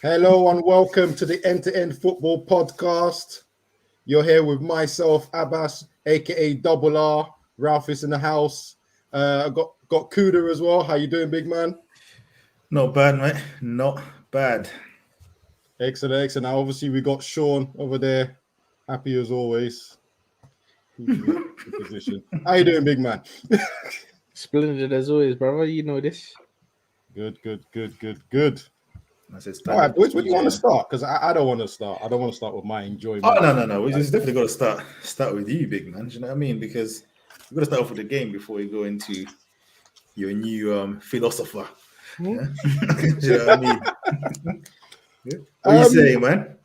Hello and welcome to the End-to-End Football Podcast. You're here with myself, Abbas, aka Double R. Ralph is in the house. I got Kuda as well. How you doing, big man? Not bad, mate. Not bad. Excellent, excellent. Now, obviously, we got Sean over there. Happy as always. Position. How you doing, big man? Splendid as always, brother. You know this. Good. I said All right, boys, where do you want to Tuesday. start? Because I don't want to start. I don't want to start with my enjoyment. Oh no. We just definitely got to start with you, big man. Do you know what I mean? Because we've got to start off with the game before we go into your new philosopher. Yeah? Do you know what I mean? Yeah. What are you saying, man?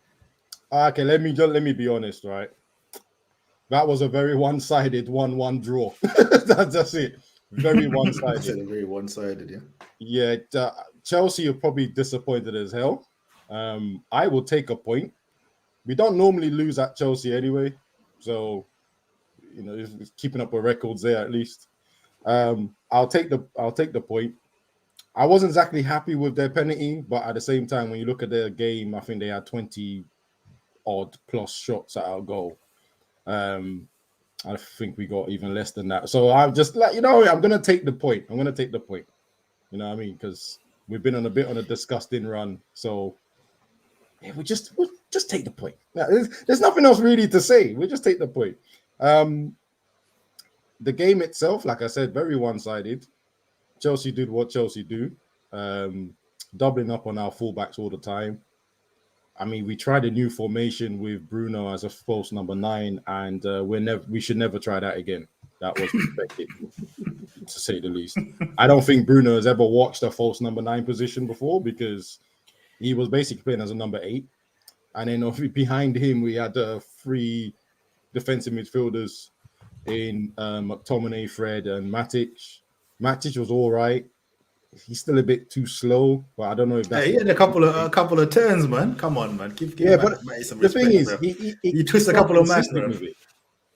Okay, let me be honest, right? That was a very one-sided 1-1 draw. That's it. Very one-sided. I said a very one-sided, yeah. Yeah, Chelsea are probably disappointed as hell. I will take a point. We don't normally lose at Chelsea anyway, so it's keeping up with records there at least. I'll take the point. I wasn't exactly happy with their penalty, but at the same time, when you look at their game, I think they had 20 odd plus shots at our goal. I think we got even less than that. So I'm just like, I'm going to take the point. You know what I mean? Because we've been on a disgusting run. So yeah, we'll just take the point. There's nothing else really to say. We'll just take the point. The game itself, like I said, very one-sided. Chelsea did what Chelsea do, doubling up on our fullbacks all the time. I mean, we tried a new formation with Bruno as a false number 9, and we should never try that again. That was pathetic, to say the least. I don't think Bruno has ever watched a false number 9 position before because he was basically playing as a number 8. And then behind him, we had 3 defensive midfielders in McTominay, Fred, and Matic. Matic was all right. He's still a bit too slow, but I don't know if that's. He had a couple of turns, man. Come on, man. Give but some the respect, thing is, bro. he twist a couple of man, bro.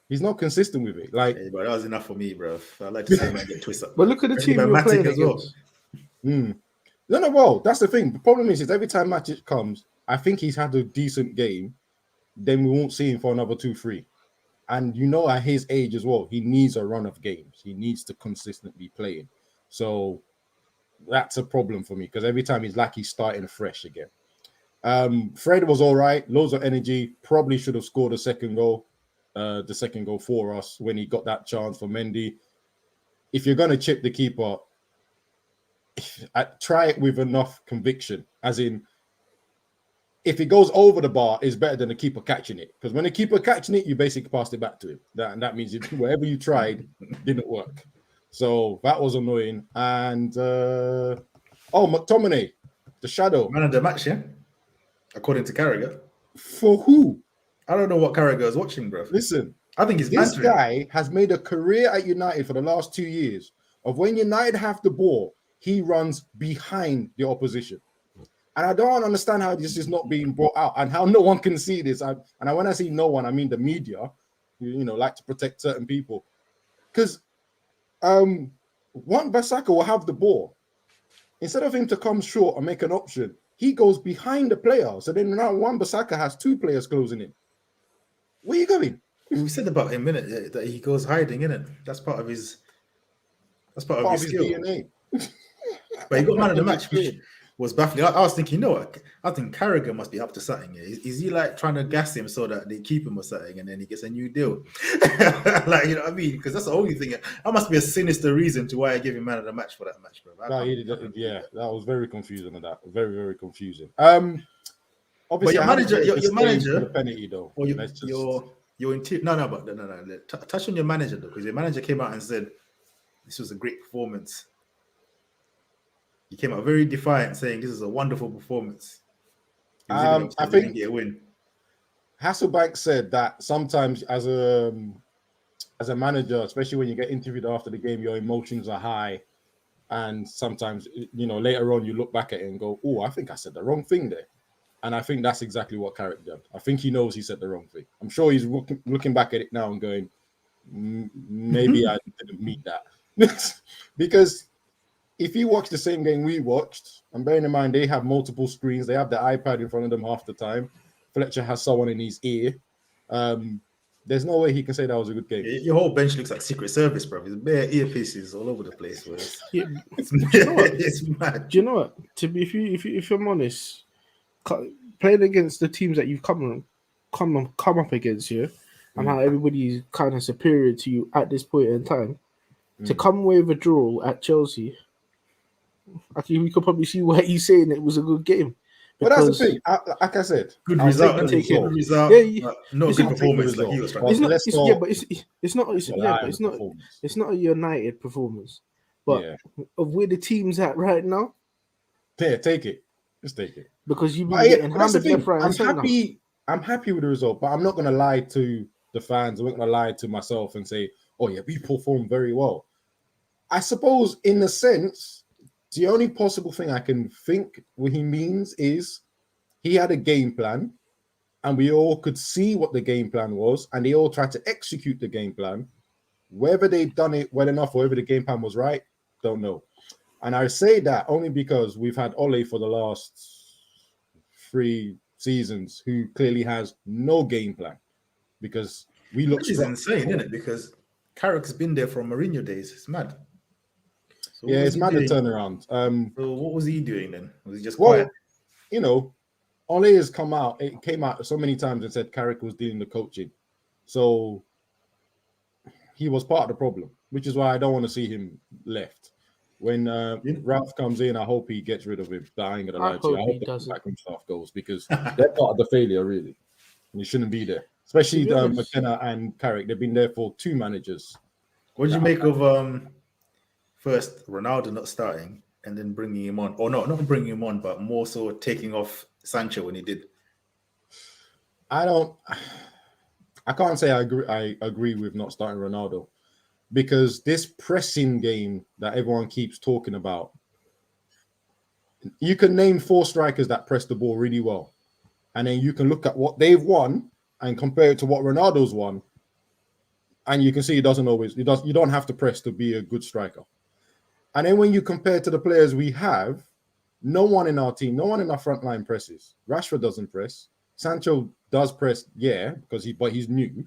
He's not consistent with it. Like, hey, bro, that was enough for me, bro. I like to see man get twisted. But look at the team you're playing against. No, well, that's the thing. The problem is every time Matic comes, I think he's had a decent game. Then we won't see him for another 2-3. And at his age as well, he needs a run of games. He needs to consistently play in. So that's a problem for me because every time he's starting fresh again. Fred was all right, loads of energy. Probably should have scored the second goal for us when he got that chance for Mendy. If you're gonna chip the keeper, try it with enough conviction, as in. If it goes over the bar, it's better than the keeper catching it. Because when the keeper catching it, you basically passed it back to him. That means whatever you tried didn't work. So that was annoying. And McTominay, the shadow. Man of the match, yeah? According to Carragher. For who? I don't know what Carragher is watching, bro. Listen, I think this guy has made a career at United for the last 2 years of when United have the ball, he runs behind the opposition. And I don't understand how this is not being brought out and how no one can see this. And when I say no one, I mean the media, like to protect certain people. Because Wan-Bissaka will have the ball. Instead of him to come short and make an option, he goes behind the player. So then now Wan-Bissaka has 2 players closing in. Where are you going? We said about him, innit, that he goes hiding, innit? That's part of his his skill. DNA. But he got man of the match, which was baffling. I was thinking, I think Carragher must be up to something here. Is he like trying to gas him so that they keep him or something and then he gets a new deal? Like, you know what I mean? Because that's the only thing. That must be a sinister reason to why I give him man of the match for that match, bro. That was very confusing. Very, very confusing. Obviously, your manager, the penalty though. Or your interior. No. Touch on your manager though, because your manager came out and said this was a great performance. He came out very defiant, saying this is a wonderful performance. I think get a win. Hasselbank said that sometimes as a manager, especially when you get interviewed after the game, your emotions are high, and sometimes later on you look back at it and go, "Oh, I think I said the wrong thing there." And I think that's exactly what Carrick did. I think he knows he said the wrong thing. I'm sure he's looking back at it now and going, maybe I didn't mean that. Because if you watch the same game we watched, and bearing in mind they have multiple screens, they have the iPad in front of them half the time. Fletcher has someone in his ear. There's no way he can say that was a good game. Your whole bench looks like Secret Service, bro. There's bare earpieces all over the place. Yeah, It's, do you know what? it's mad. Do you know what? To be, if I'm honest, playing against the teams that you've come up against you, and how everybody's kind of superior to you at this point in time, to come away with a draw at Chelsea, I think we could probably see why he's saying it was a good game. But that's the thing. Like I said, Good I'll result. take the Good result. result. Yeah, not good performance like he was trying to It's do. not. It's not a United performance. But of where the team's at right now, yeah, take it. Just take it. because you've been getting hammered left, right, and centre. I'm happy with the result, but I'm not going to lie to the fans. I'm not going to lie to myself and say, "Oh yeah, we performed very well." I suppose, in a sense, the only possible thing I can think what he means is he had a game plan, and we all could see what the game plan was, and they all tried to execute the game plan. Whether they've done it well enough or whether the game plan was right, don't know. And I say that only because we've had Ole for the last 3 seasons, who clearly has no game plan, because we look. Which is insane, isn't it? Because Carrick's been there from Mourinho days. It's mad. So Yeah, it's mad to turn around. So what was he doing then? Was he just Well, quiet? you know, Ole has come out. It came out so many times and said Carrick was doing the coaching, so he was part of the problem, which is why I don't want to see him left. When Ralph comes in, I hope he gets rid of him. But I ain't gonna lie to you. I hope the backroom staff goes, because they're part of the failure, really. And he shouldn't be there, especially McKenna and Carrick. They've been there for 2 managers. What did you make of first Ronaldo not starting and then bringing him on, or not bringing him on, but more so taking off Sancho when he did? I can't say I agree with not starting Ronaldo, because this pressing game that everyone keeps talking about, you can name 4 strikers that press the ball really well, and then you can look at what they've won and compare it to what Ronaldo's won, and you can see it doesn't always. You don't have to press to be a good striker. And then when you compare to the players we have, no one in our team, no one in our front line presses. Rashford doesn't press. Sancho does press, but he's new.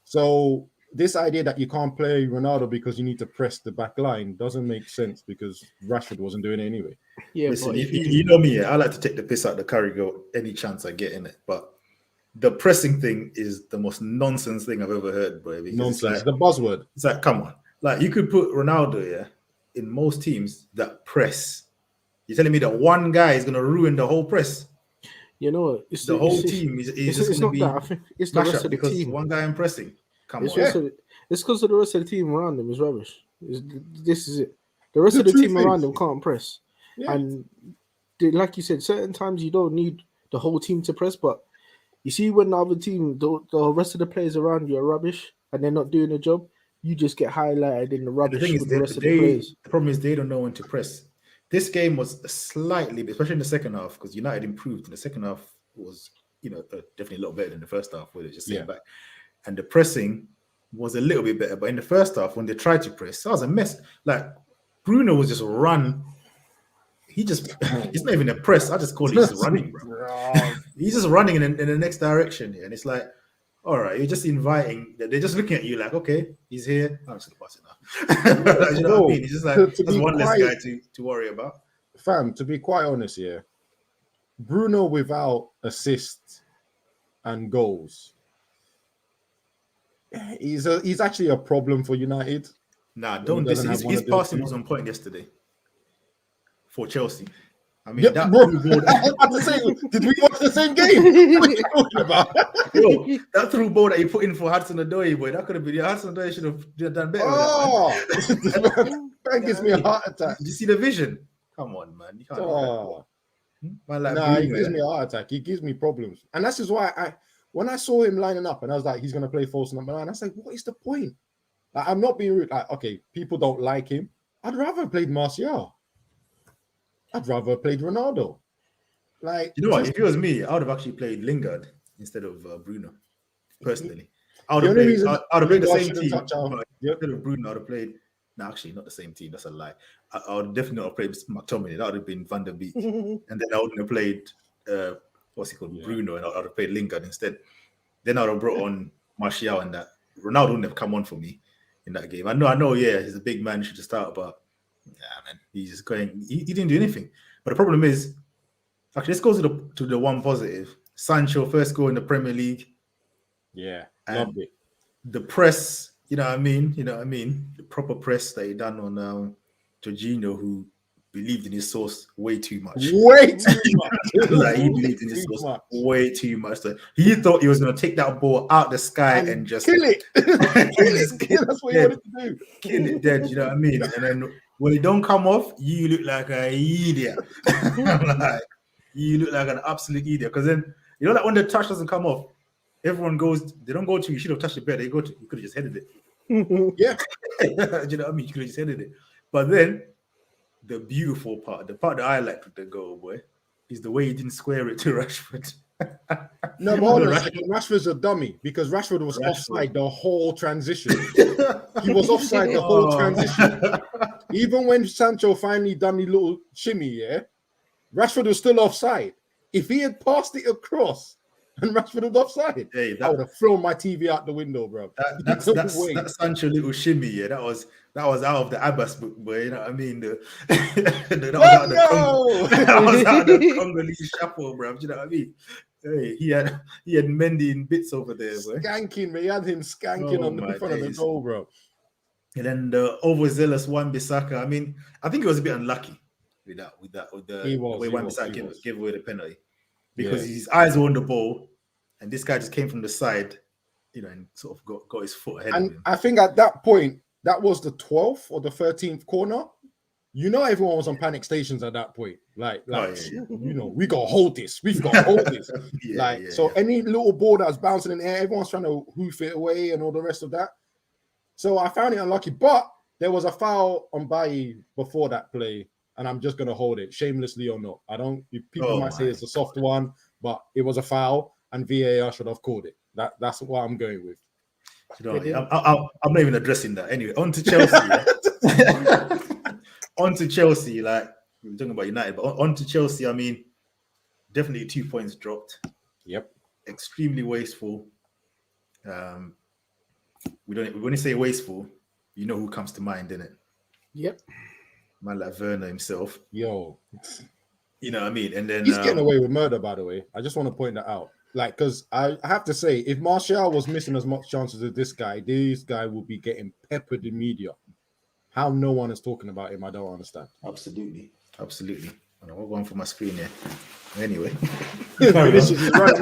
So this idea that you can't play Ronaldo because you need to press the back line doesn't make sense, because Rashford wasn't doing it anyway. Yeah, listen, but you know me, I like to take the piss out of the Carrick any chance I get in it. But the pressing thing is the most nonsense thing I've ever heard, bro. Nonsense, the buzzword. It's like, come on. Like, you could put Ronaldo, in most teams that press. You're telling me that one guy is going to ruin the whole press? You know, it's the whole team is just going to be that. I think it's the rest of the because team. One guy impressing. It's because of the rest of the team around him is rubbish. This is it. The rest of the team around him can't press. Yeah. And like you said, certain times you don't need the whole team to press, but you see when the other team, the rest of the players around you are rubbish and they're not doing the job, you just get highlighted in the rubbish with the rest of the players. The problem is they don't know when to press. This game was slightly, especially in the second half, because United improved. In the second half was, definitely a lot better than the first half, where they're just sitting back. And the pressing was a little bit better. But in the first half, when they tried to press, that was a mess. Like, Bruno was just run. He's not even a press. I just call it just running, bro. He's just running in the next direction here. And it's like, all right, you're just inviting. They're just looking at you like, okay, he's here. I'm just gonna pass it now. You know what I mean? It's just like there's one less guy to worry about. Fam, to be quite honest here, Bruno without assists and goals, he's actually a problem for United. Nah, don't. His passing was on point yesterday for Chelsea. I mean, that through ball. Did we watch the same game? What are you talking about? Yo, that through ball that he put in for Hudson-Odoi, boy, that could have been. Hudson-Odoi should have done better. That gives me a heart attack. Did you see the vision? Come on, man. You can't he gives me a heart attack. He gives me problems, and that's just why when I saw him lining up, and I was like, he's gonna play false number 9. I was like, what is the point? Like, I'm not being rude. Like, okay, people don't like him. I'd rather have played Martial. I'd rather have played Ronaldo. Like, you know what? If it was me, I would have actually played Lingard instead of Bruno. Personally, I would have played the same team. Instead of Bruno, I would have played. No, actually, not the same team. That's a lie. I would definitely not have played McTominay. That would have been Van der Beek, and then I wouldn't have played what's he called, Bruno, and I would have played Lingard instead. Then I would have brought on Martial, and that Ronaldo wouldn't have come on for me in that game. I know, yeah, he's a big man, should have started, but man, he's just going. He didn't do anything. But the problem is, actually, let's go to the one positive. Sancho, first goal in the Premier League. Yeah, and loved it. The press, you know what I mean? The proper press that he done on Jorginho, who believed in his source way too much. Way too much. Like, he believed in his source way too much. So he thought he was going to take that ball out the sky and just kill it. That's what he wanted to do. Kill it dead, you know what I mean? And then when it don't come off, you look like an idiot. Like, you look like an absolute idiot. Because then, you know that when the touch doesn't come off, everyone goes, they don't go to you should have touched the bed. They go to you could have just headed it. Yeah. Do you know what I mean? You could have just headed it. But then the beautiful part, the part that I liked with the goal, boy, is the way he didn't square it to Rashford. No, but hold on a second. Rashford's a dummy because Rashford was offside the whole transition. He was offside the whole transition. Even when Sancho finally done the little shimmy, yeah, Rashford was still offside. If he had passed it across and Rashford was offside, I would have thrown my TV out the window, bro. That's Sancho little shimmy, yeah. That was out of the Abbas book, boy. You know what I mean? That was out of the Congolese shuffle, bro. Do you know what I mean? Hey, he had Mendy in bits over there, boy. Skanking, man. He had him skanking on the front of the goal, bro. And then the overzealous Wan-Bissaka. I mean, I think he was a bit unlucky with the way Wan-Bissaka gave away the penalty. Because his eyes were on the ball, and this guy just came from the side, you know, and sort of got his foot ahead of him. I think at that point, that was the 12th or the 13th corner. You know, everyone was on panic stations at that point. You know, we got to hold this. We've got to hold this. Any little ball that's bouncing in the air, everyone's trying to hoof it away and all the rest of that. So I found it unlucky. But there was a foul on Bailly before that play, and I'm just going to hold it, shamelessly or not. People might say it's a soft one, but it was a foul, and VAR should have called it. That's what I'm going with. You know, I'm not even addressing that. Anyway, on to Chelsea. On to Chelsea, like we were talking about United, but on to Chelsea, I mean, definitely 2 points dropped. Yep. Extremely wasteful. When you say wasteful, you know who comes to mind, innit? Yep. Man like Werner himself. Yo. You know what I mean? And then he's getting away with murder, by the way. I just want to point that out. Like, because I have to say, if Martial was missing as much chances as this guy will be getting peppered in media. How no one is talking about him, I don't understand. Absolutely. I know we're going for my screen here. Anyway. Vinicius is right.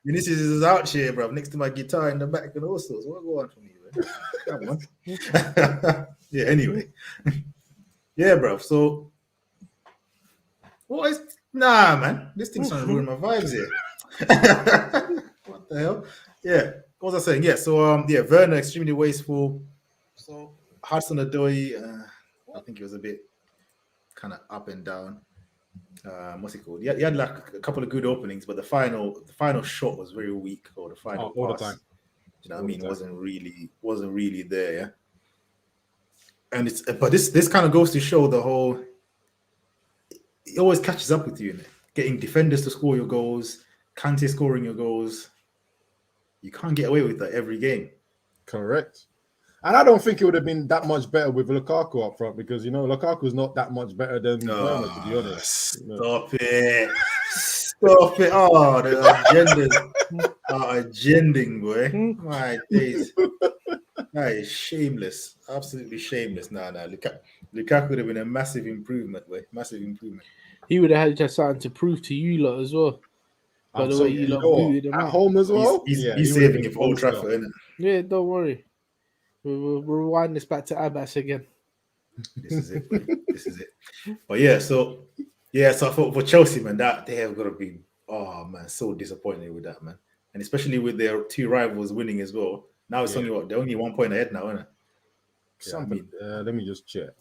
Vinicius is out here, bro. Next to my guitar in the back and all sorts. What go on for me, man? Come on. Yeah, anyway. Yeah, bro. So man. This thing's trying to ruin my vibes here. What the hell? Yeah. What was I saying? Yeah, so Werner extremely wasteful. So Hudson-Odoi, I think he was a bit kind of up and down. What's it called? He had like a couple of good openings, but the final shot was very weak, or the final pass. The time. You know what I mean? Wasn't really there. Yeah? And this kind of goes to show the whole. It always catches up with you, innit? Getting defenders to score your goals, Kante scoring your goals. You can't get away with that every game. Correct. And I don't think it would have been that much better with Lukaku up front because, you know, Lukaku's not that much better than Werner, to be honest. Stop it. Oh, the agending, boy. My days. That is shameless. Absolutely shameless. Nah. Lukaku would have been a massive improvement, boy. Massive improvement. He would have had something to prove to you lot as well. By the way, you lot booted him at home as well. He's saving it for Old Trafford, isn't it? Yeah, don't worry. We'll rewind this back to Abbas again. This is it. This is it. But so I thought for Chelsea, man, that they have got to be, so disappointed with that, man. And especially with their two rivals winning as well. Now it's they're only 1 point ahead now, isn't it? Let me just check.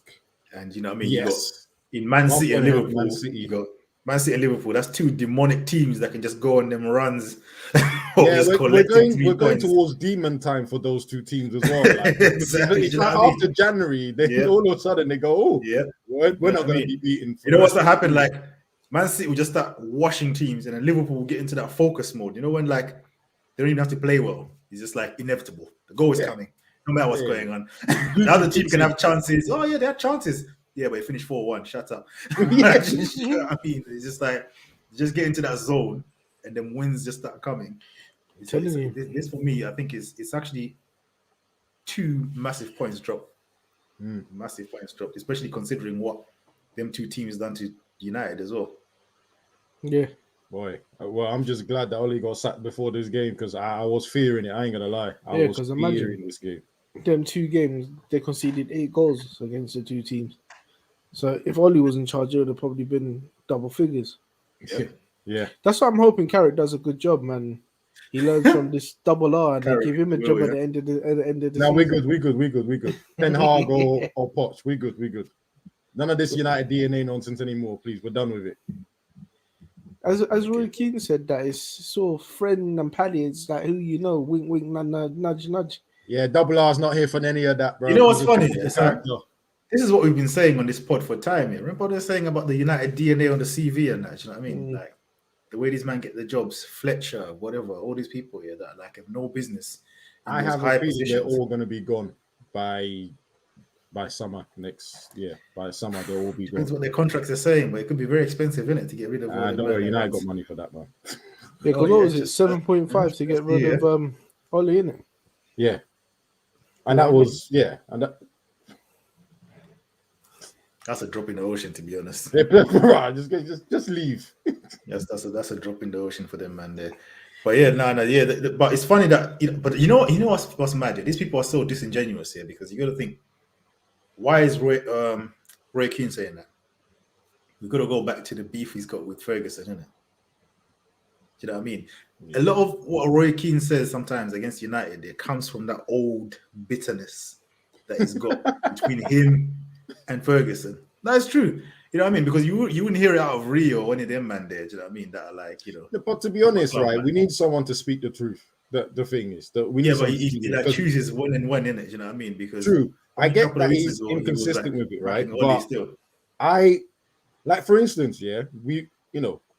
And you know what I mean? Yes. You got in Man City and Liverpool, you Man City and Liverpool, that's two demonic teams that can just go on them runs. Yeah, we're going towards demon time for those two teams as well. Like, exactly. It's like after January, all of a sudden they go, "Oh, yeah, we're not going to be beaten." You know what's that happen? Like Man City will just start washing teams, and then Liverpool will get into that focus mode. You know when like they don't even have to play well; it's just like inevitable. The goal is coming, no matter what's going on. The other team can have chances. Oh yeah, they have chances. Yeah, but it finished 4-1. Shut up. You know what I mean, it's just like just get into that zone, and then wins just start coming. This for me, I think it's actually 2 massive points drop. Massive points drop, especially considering what them 2 teams done to United as well. Yeah. Boy, well, I'm just glad that Oli got sacked before this game because I was fearing it. I ain't gonna lie. I was fearing this game. Them 2 games, they conceded 8 goals against the 2 teams. So if Oli was in charge, it would have probably been double figures. Yeah. That's why I'm hoping Carrick does a good job, man. He learns from this double R and they give him a job at the end of the season. No, we're good. Ten Hag or Poch, we good. None of this United DNA nonsense anymore, please. We're done with it. As Roy Keane said, that it's sort of friend and Paddy. It's like who you know, wink, wink, nudge, nudge. Yeah, double R's not here for any of that, bro. You know what's funny? This is what we've been saying on this pod for time. Yeah? Remember what they're saying about the United DNA on the CV and that? You know what I mean? Like the way these men get the jobs, Fletcher, whatever, all these people here that like have no business. I have a feeling they're all going to be gone by summer next year. By summer, they'll all be gone. Depends what their contracts are saying, but it could be very expensive, isn't it, to get rid of all don't worry, United got money for that, man. Yeah, because what was it, 7.5 to get rid of Oli, innit? Yeah. And that was, and that... That's a drop in the ocean, to be honest. Just leave. Yes, that's a drop in the ocean for them, man. There, but but it's funny that but you know what's mad? These people are so disingenuous here because you got to think, why is Roy Keane saying that? We've got to go back to the beef he's got with Ferguson, isn't it? Do you know what I mean? Yeah. A lot of what Roy Keane says sometimes against United, it comes from that old bitterness that he's got between him and Ferguson. That's true. You know what I mean? Because you wouldn't hear it out of Rio or any of them man there. Do you know what I mean? That are like, But to be honest, right, we need someone to speak the truth. The thing is that we need but he like chooses one and one in it. You know what I mean? Because true, I get that he's inconsistent with it, right? But still. Like for instance,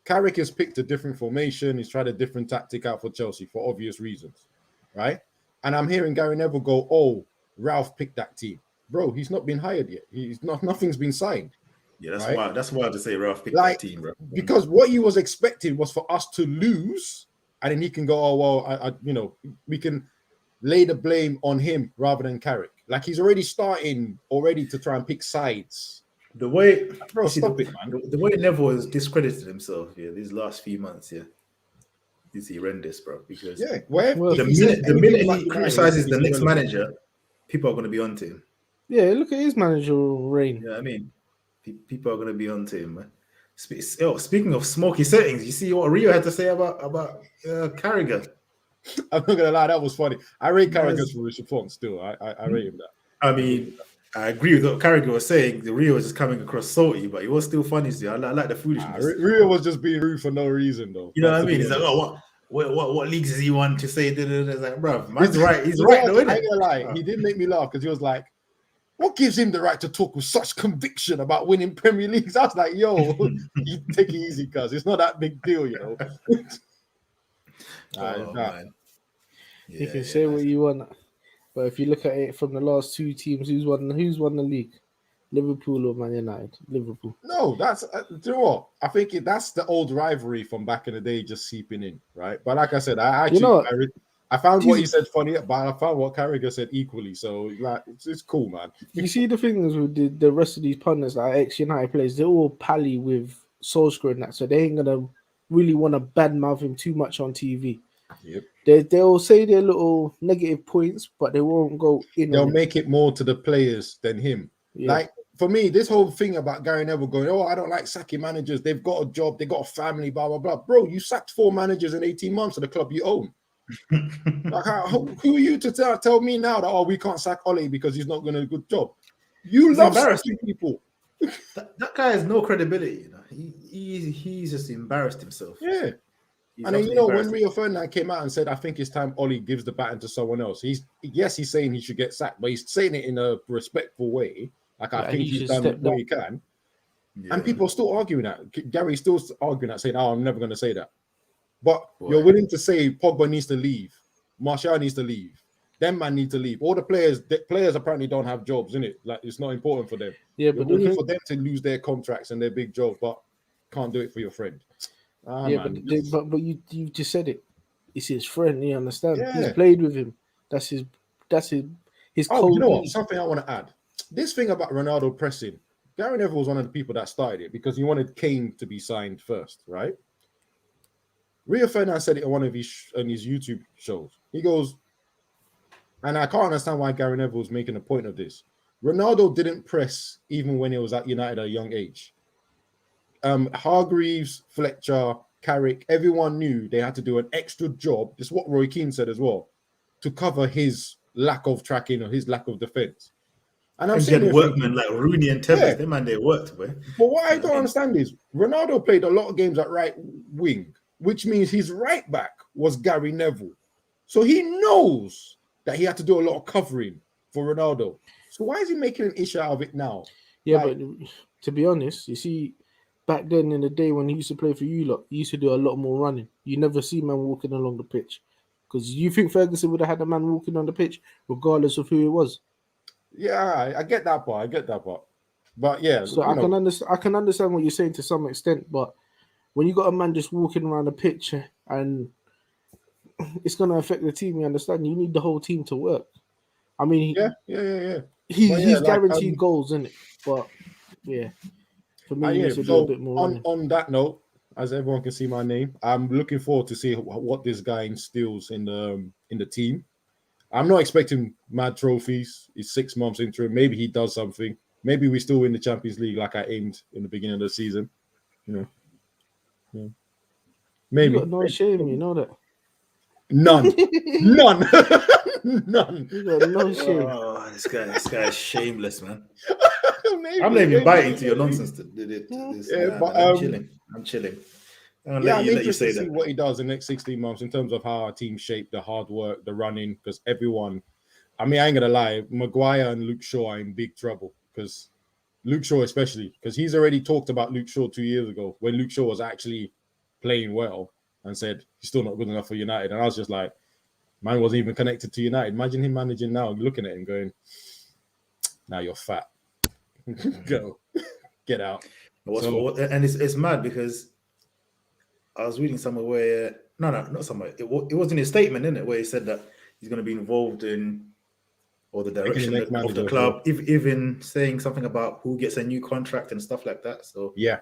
Carrick has picked a different formation. He's tried a different tactic out for Chelsea for obvious reasons, right? And I'm hearing Gary Neville go, "Oh, Ralph picked that team." Bro, he's not been hired yet. Nothing's been signed. Yeah, that's why to say Ralph picked that team, bro. Because what he was expecting was for us to lose, and then he can go, "Oh well, we can lay the blame on him rather than Carrick." Like he's already starting to try and pick sides. The way, stop it, man. The way Neville has discredited himself these last few months, is horrendous, bro. Because the minute he criticizes the next manager, people are going to be on to him. Yeah, look at his managerial reign. Yeah, I mean, people are going to be on to him, man. Speaking of smoky settings, you see what Rio had to say about Carragher. I'm not gonna lie, that was funny. I rate Carragher for Richard Font still. I rate him that. I mean, I agree with what Carragher was saying. The Rio was just coming across salty, but he was still funny still. I like the foolishness. Rio was just being rude for no reason, though. You know what I mean? He's like, "Oh, what leagues does he want to say?" It's like, bro, man's right. He's right, though, isn't it? I ain't gonna lie. He did make me laugh because he was like, "What gives him the right to talk with such conviction about winning Premier Leagues?" I was like, "Yo, you take it easy, cuz it's not that big deal, you know." Man. You can say what you want, but if you look at it from the last 2 teams, who's won the league? Liverpool or Man United? Liverpool. No, that's do you know what? I think that's the old rivalry from back in the day just seeping in, right? But like I said, I found what he said funny, but I found what Carragher said equally. So like, it's cool, man. You see the things with the rest of these pundits, like ex-United players, they're all pally with Solskjaer and that, so they ain't gonna really want to badmouth him too much on TV. Yep. They'll say their little negative points, but they won't go in. They'll make it more to the players than him. Yeah. Like for me, this whole thing about Gary Neville going, "Oh, I don't like sacking managers. They've got a job, they've got a family, blah blah blah." Bro, you sacked 4 managers in 18 months of the club you own. Like, who are you to tell me now that we can't sack Ole because he's not going to do a good job? You love sacking people. That guy has no credibility. he's just embarrassed himself. Yeah. He's And then, absolutely when embarrassed. Rio Ferdinand came out and said, I think it's time Ollie gives the baton to someone else. He's saying he should get sacked, but he's saying it in a respectful way. Like, I think he he's should done step what down. he can. Yeah. And people are still arguing that. Gary's still arguing that, saying, oh, I'm never going to say that. But Boy. you're willing to say Pogba needs to leave. Martial needs to leave. Them man need to leave. All the players apparently don't have jobs, innit? Like, it's not important for them. Yeah, You're but willing for them to lose their contracts and their big jobs, but can't do it for your friend. Man. But you just said it. It's his friend. You understand? Yeah. He's played with him. That's his Oh, you know what? co-lead. Something I want to add. This thing about Ronaldo pressing, Gary Neville was one of the people that started it because he wanted Kane to be signed first, right? Rio Ferdinand said it on one of his YouTube shows. He goes, and I can't understand why Gary Neville was making a point of this. Ronaldo didn't press even when he was at United at a young age. Hargreaves, Fletcher, Carrick, everyone knew they had to do an extra job. This is what Roy Keane said as well, to cover his lack of tracking or his lack of defense. And I'm saying workmen like Rooney and Tevez, them man, they worked, boy. But what I don't understand is Ronaldo played a lot of games at right wing, which means his right back was Gary Neville. So he knows that he had to do a lot of covering for Ronaldo. So why is he making an issue out of it now? Yeah, but to be honest, you see, back then in the day when he used to play for you lot, he used to do a lot more running. You never see man walking along the pitch. Because you think Ferguson would have had a man walking on the pitch, regardless of who it was. Yeah, I get that part. But yeah, so I can understand what you're saying to some extent. But when you got a man just walking around the pitch and it's going to affect the team, you understand? You need the whole team to work. I mean, yeah. He's guaranteed goals, isn't it? But yeah, for me, he needs to do a bit more. On that note, as everyone can see my name, I'm looking forward to see what this guy instills in the team. I'm not expecting mad trophies. He's 6 months into it. Maybe he does something. Maybe we still win the Champions League like I aimed in the beginning of the season. Yeah. Maybe. You got no shame, you know that. None. None. You got no shame. Oh, this guy is shameless, man. I'm not even biting to your nonsense. I'm chilling. I'm interested to see what he does in the next 16 months in terms of how our team shape, the hard work, the running, because everyone, I mean, I ain't gonna lie, Maguire and Luke Shaw are in big trouble, because Luke Shaw especially, because he's already talked about Luke Shaw 2 years ago when Luke Shaw was actually playing well and said he's still not good enough for United. And I was just like, man wasn't even connected to United. Imagine him managing now, looking at him going, now you're fat. Go. Get out. And it's mad because I was reading somewhere where not somewhere. It was in his statement, isn't it, where he said that he's going to be involved in or the direction of the club, even saying something about who gets a new contract and stuff like that. So yeah,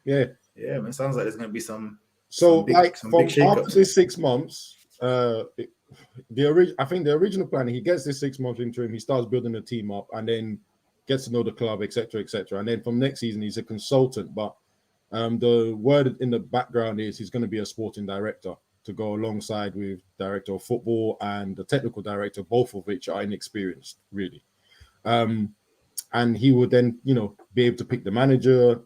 man, it sounds like there's going to be some. So after this 6 months, I think the original plan, he gets this 6 months interim, he starts building the team up, and then gets to know the club, etc., etc. And then from next season, he's a consultant, but. The word in the background is he's going to be a sporting director to go alongside with director of football and the technical director, both of which are inexperienced, really. And he would then, be able to pick the manager,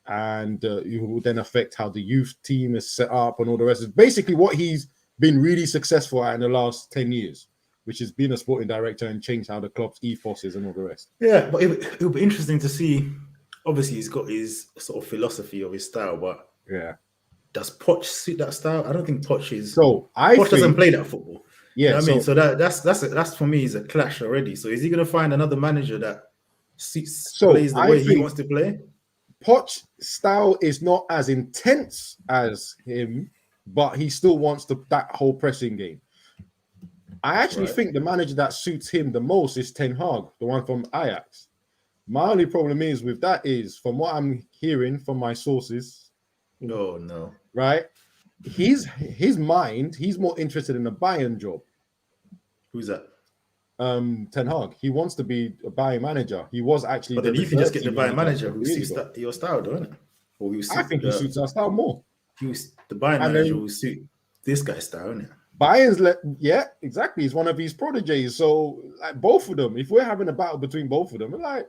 and it will then affect how the youth team is set up and all the rest. It's basically what he's been really successful at in the last 10 years, which is being a sporting director and change how the club's ethos is and all the rest. Yeah, but it'll be interesting to see. Obviously, he's got his sort of philosophy of his style, but does Poch suit that style? I don't think Poch is. So Poch doesn't play that football. Yeah, you know what I mean, so that's for me is a clash already. So is he going to find another manager that plays the way he wants to play? Poch's style is not as intense as him, but he still wants that whole pressing game. I actually think the manager that suits him the most is Ten Hag, the one from Ajax. My only problem is with that is, from what I'm hearing from my sources, no, right? His mind, he's more interested in a Bayern job. Who's that? Ten Hag. He wants to be a Bayern manager. He was actually. But then you can just get the Bayern manager who suits your style, don't it? Or I think he suits our style more. The Bayern manager will suit this guy's style, isn't it? Bayern's exactly. He's one of his proteges. So like both of them, if we're having a battle between both of them, we're like.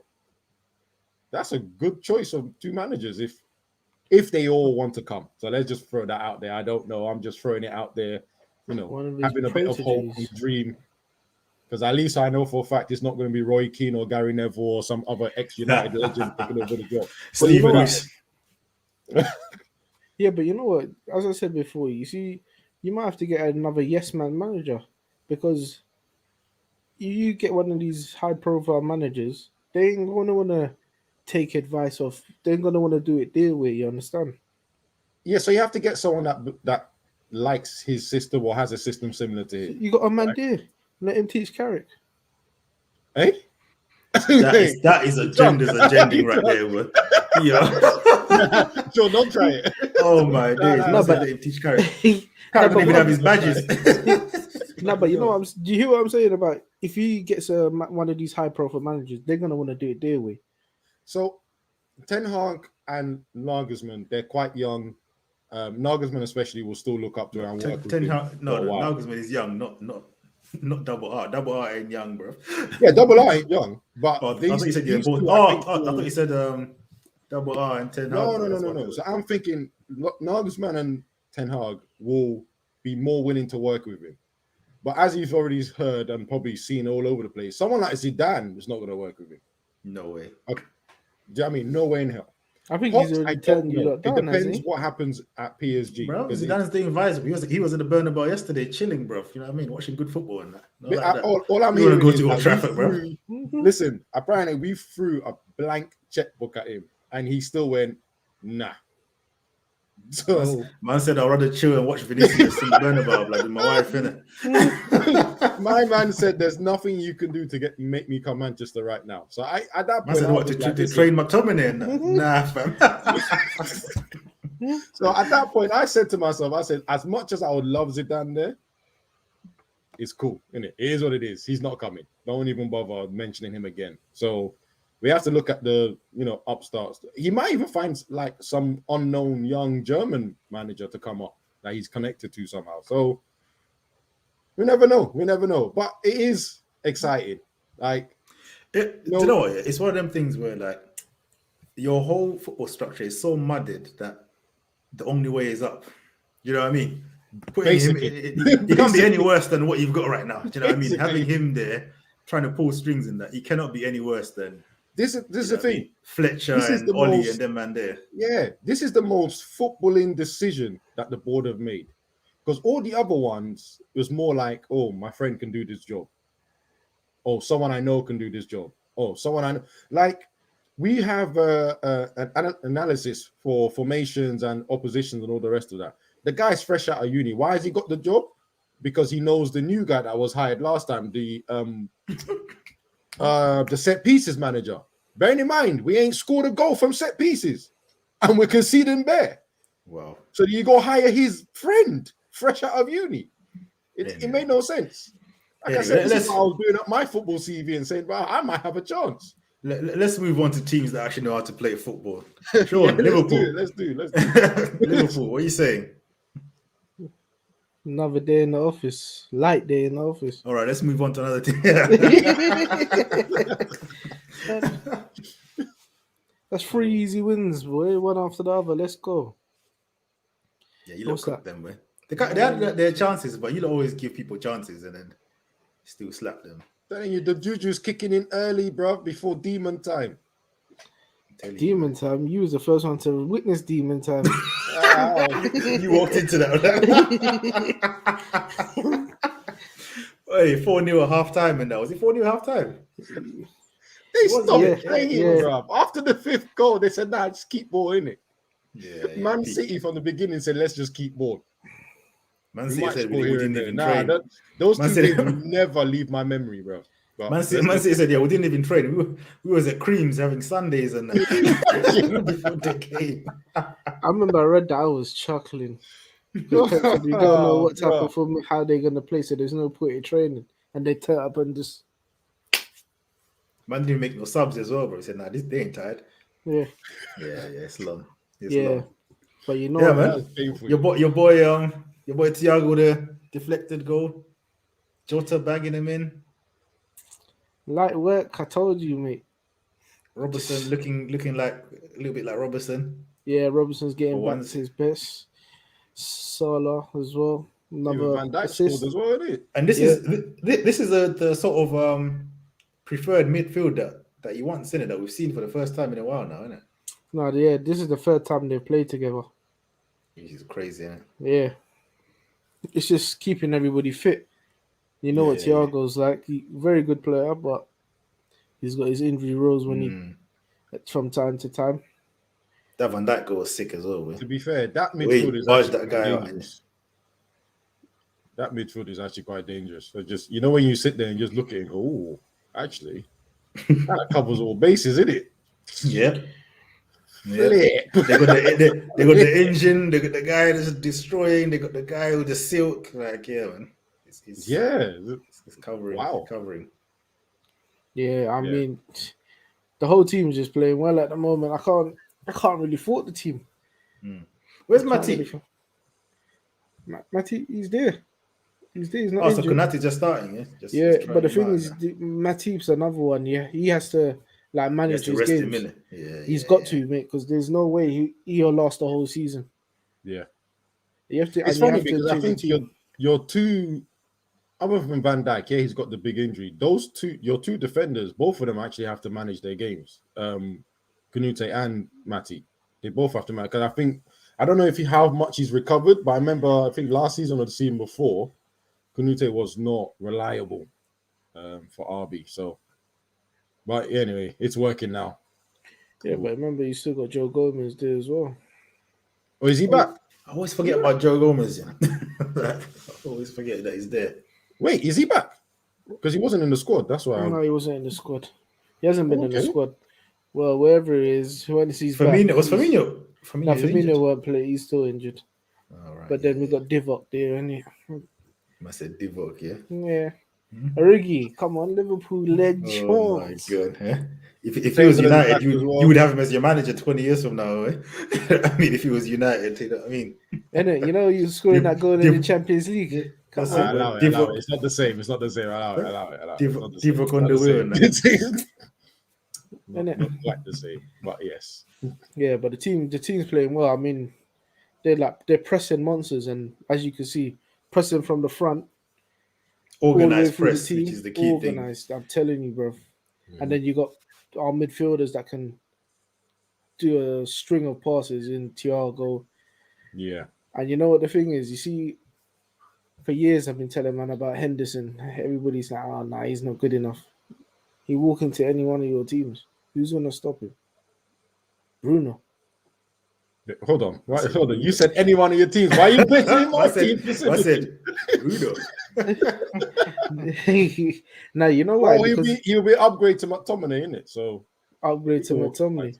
That's a good choice of two managers. If if they all want to come. So let's just throw that out there. I don't know. I'm just throwing it out there, One of his having a bit of hope and proteges. dream. Because at least I know for a fact it's not going to be Roy Keane or Gary Neville or some other ex-United legend taking over the job. Steve you know Bruce. Yeah, but you know what? As I said before, you see, you might have to get another yes man manager because you get one of these high profile managers, they ain't gonna wanna take advice off. They ain't gonna wanna do it their way. You understand? Yeah, so you have to get someone that likes his system or has a system similar to his. You got a man there. Let him teach Carrick. Eh? That is agenda's agending right there, bro. Yeah. Sure, don't try it. Oh my days. no, But let him teach Carrick. Carrick don't even have his badges. No, but you know what do you hear what I'm saying about if he gets one of these high profile managers, they're gonna want to do it their way. So Ten Hag and Nagelsmann, they're quite young. Nagelsmann especially will still look up to him. Nagelsmann is young, not Double R. Double R ain't young, bro. Yeah, Double R ain't young, but I thought you said you both. I thought you said Double R and Ten Hag. No. So I'm thinking Nagelsmann and Ten Hag will be more willing to work with him. But as you've already heard and probably seen all over the place, someone like Zidane is not going to work with him. No way. Okay. Do you know what I mean? No way in hell. I think he's already telling you that. It depends what happens at PSG. Bro, Zidane's doing visor. He was in the Bernabeu yesterday, chilling, bro. You know what I mean? Watching good football and that. All I'm hearing go is to Old Trafford, bro. Listen, apparently we threw a blank checkbook at him, and he still went, nah. So man said I'd rather chill and watch Vinicius in the Bernabeu, like with my wife, innit? My man said there's nothing you can do to make me come Manchester right now. So I at that point, I said, what to train McTominay? Nah, fam. So at that point, I said to myself, I said, as much as I would love Zidane there, it's cool, innit? It is what it is. He's not coming. Don't even bother mentioning him again. So we have to look at the, upstarts. He might even find like some unknown young German manager to come up that he's connected to somehow. So we never know. But it is exciting. Like, do you know what? It's one of them things where like your whole football structure is so mudded that the only way is up. You know what I mean? Putting him, it can't be any worse than what you've got right now. Do you know what I mean? Having him there trying to pull strings in that, he cannot be any worse than. This is the thing. Fletcher and Ollie and them man there. Yeah, this is the most footballing decision that the board have made. Because all the other ones was more like, oh, my friend can do this job. Oh, someone I know can do this job. Oh, someone I know. Like, we have an analysis for formations and oppositions and all the rest of that. The guy's fresh out of uni. Why has he got the job? Because he knows the new guy that was hired last time, the set pieces manager. Bearing in mind, we ain't scored a goal from set pieces, and we're conceding bare. Wow! So you go hire his friend, fresh out of uni. It made no sense. Like I said, this is why I was doing up my football CV and saying, "Well, I might have a chance." Let's move on to teams that actually know how to play football. Sure, Liverpool. Let's do. Liverpool. What are you saying? Another day in the office. Light day in the office. All right, let's move on to another team. That's 3 easy wins, boy. One after the other. Let's go. Yeah, you look at them, boy. They had their chances, but you always give people chances and then still slap them. Telling you, the juju's kicking in early, bro, before demon time. Demon time? You was the first one to witness demon time. You walked into that. Hey, 4-0 at half time, and that was it 4-0 half time? They stopped playing, bro. After the 5th goal, they said, nah, just keep ball in it. Yeah, Man City from the beginning said, let's just keep ball. Man City said we didn't even train. Those two things will never leave my memory, bro. But Man City said, yeah, we didn't even train. We was at Creams having Sundays and before the game. I remember I read that I was chuckling. We don't know what's happened for me, how they're gonna play, so there's no point in training. And they turn up and just man didn't make no subs as well, bro. He said, nah, they ain't tired. Yeah, it's long. It's long. But you know, man. Your boy Thiago, the deflected goal. Jota bagging him in. Light work, I told you, mate. Robertson looking like a little bit like Robertson. Yeah, Robertson's getting For back once. to his best. Salah as well. Even Another Van Dijk assist. scored as well, isn't it? And this is the sort of preferred midfield that you want, isn't it? That we've seen for the first time in a while now, isn't it? No, yeah, this is the third time they've played together. Which is crazy, isn't it? Yeah. It's just keeping everybody fit. You know what Yeah, Thiago's like. Very good player, but he's got his injury rows when he from time to time. That Van Dijk goal was sick as well. To be fair, that The way he midfield is barged actually that quite guy out. dangerous. That midfield is actually quite dangerous. So just when you sit there and just look at it and go, oh, actually, that covers all bases, isn't it? Yeah. Flip. They got the engine, they got the guy that's destroying, they got the guy with the silk. Like, yeah, man. It's covering. Wow. It's covering. Yeah, I mean, the whole team's just playing well at the moment. I can't really fault the team. Where's I can't Matip? Matip, he's there. He's there. He's not Oh, so injured. Konate just starting, yeah? Yeah, but the trying thing him is, out, Matip's another one. Yeah, he has to like he has manage to his rest him games. in. Yeah, He's got to, mate, because there's no way he'll last the whole season. Yeah. You have to. It's and you funny have to because I change the think team. your two, other than Van Dijk, yeah, he's got the big injury. Your two defenders, both of them actually have to manage their games. Konate and Matip, they both have to manage. Because I don't know how much he's recovered, but I remember I think last season or the season before, Konate was not reliable for RB. So, but anyway, it's working now. Yeah, but remember, you still got Joe Gomez there as well. Oh, is he back? I always forget about Joe Gomez. I always forget that he's there. Wait, is he back? Because he wasn't in the squad. That's why. No, he wasn't in the squad. He hasn't been in the Okay. squad. Well, wherever he is, once he's Firmino, back. was Firmino? No, is injured? Firmino won't play. He's still injured. All right, But then we got Divock there, and I said Divock, yeah. yeah. Origi, come on, Liverpool legend. Oh my god! Huh? If he was United, you would have him as your manager 20 years from now. Eh? I mean, if he was United, you know what I mean? And you know, you scoring that goal in the Champions League. I allow it. It's not the same. It's not the same. Allow it. Divock on the wheel. Not quite the same, but yes. Yeah, but the team's playing well. I mean, they're pressing monsters, and as you can see, pressing from the front. Organized press, which is the key organized, thing. I'm telling you, bro. And then you got our midfielders that can do a string of passes in Thiago. Yeah. And you know what the thing is? You see, for years I've been telling man about Henderson. Everybody's like, oh, nah, he's not good enough. He walk into any one of your teams. Who's going to stop him? Bruno. Hold on. Hold on. You said any one of your teams. Why are you mentioning my team? I said Bruno. Now, you know why? He'll be upgrade to McTominay, isn't it? So upgrade to McTominay.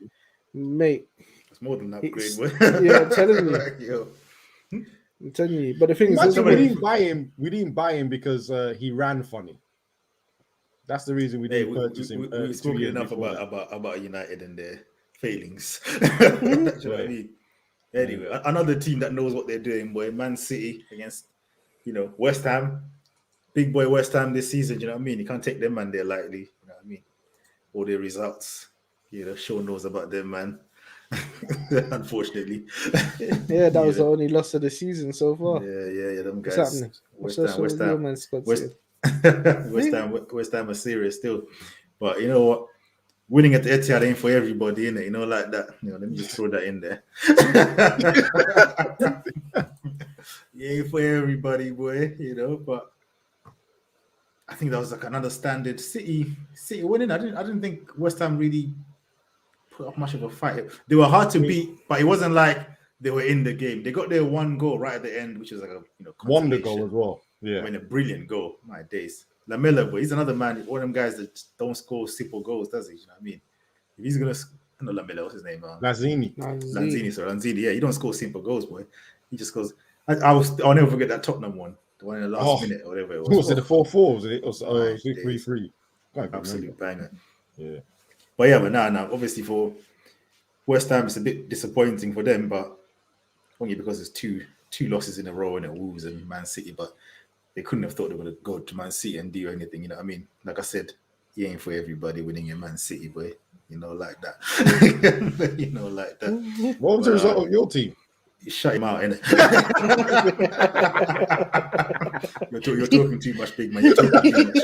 Mate. It's more than an upgrade. Yeah, I'm telling you. I'm telling you. But the thing is, we didn't buy him. We didn't buy him because he ran funny. That's the reason we didn't purchase him. We've spoken enough about United and their failings. That's what I mean. Anyway, another team that knows what they're doing, boy. Man City against, West Ham. Big boy West Ham this season, you know what I mean? You can't take them man there lightly, you know what I mean? All their results, Sean knows about them, man. Unfortunately. Yeah, that was the only loss of the season so far. Yeah, them guys. What's happening? West Ham are serious still. But you know what? Winning at the Etihad ain't for everybody, innit? Like that. Let me just throw that in there. Ain't for everybody, boy, but I think that was like another standard City winning. I didn't think West Ham really put up much of a fight. They were hard to beat, but it wasn't like they were in the game. They got their one goal right at the end, which was like a wonder goal as well. Yeah, I mean, a brilliant goal. My days. Lamella, but he's another man. One of them guys that don't score simple goals, does he? You know what I mean? If he's gonna, no, Lamella, what's his name? Lanzini. Sorry, Lanzini. Yeah, he don't score simple goals, boy. He just goes. I'll never forget that Tottenham one, the one in the last minute or whatever it was. Was it the 4-4? Was it? Or 3-3? Absolute banger. Yeah. But yeah, but now, obviously for West Ham, it's a bit disappointing for them, but only because it's two losses in a row in the Wolves and Man City, but they couldn't have thought they would go to Man City and do anything, you know what I mean? Like I said, he ain't for everybody winning in Man City, boy. like that. Like that. What was the result of your team? You shut him out, innit? You're talking too much, big man. You're talking too much,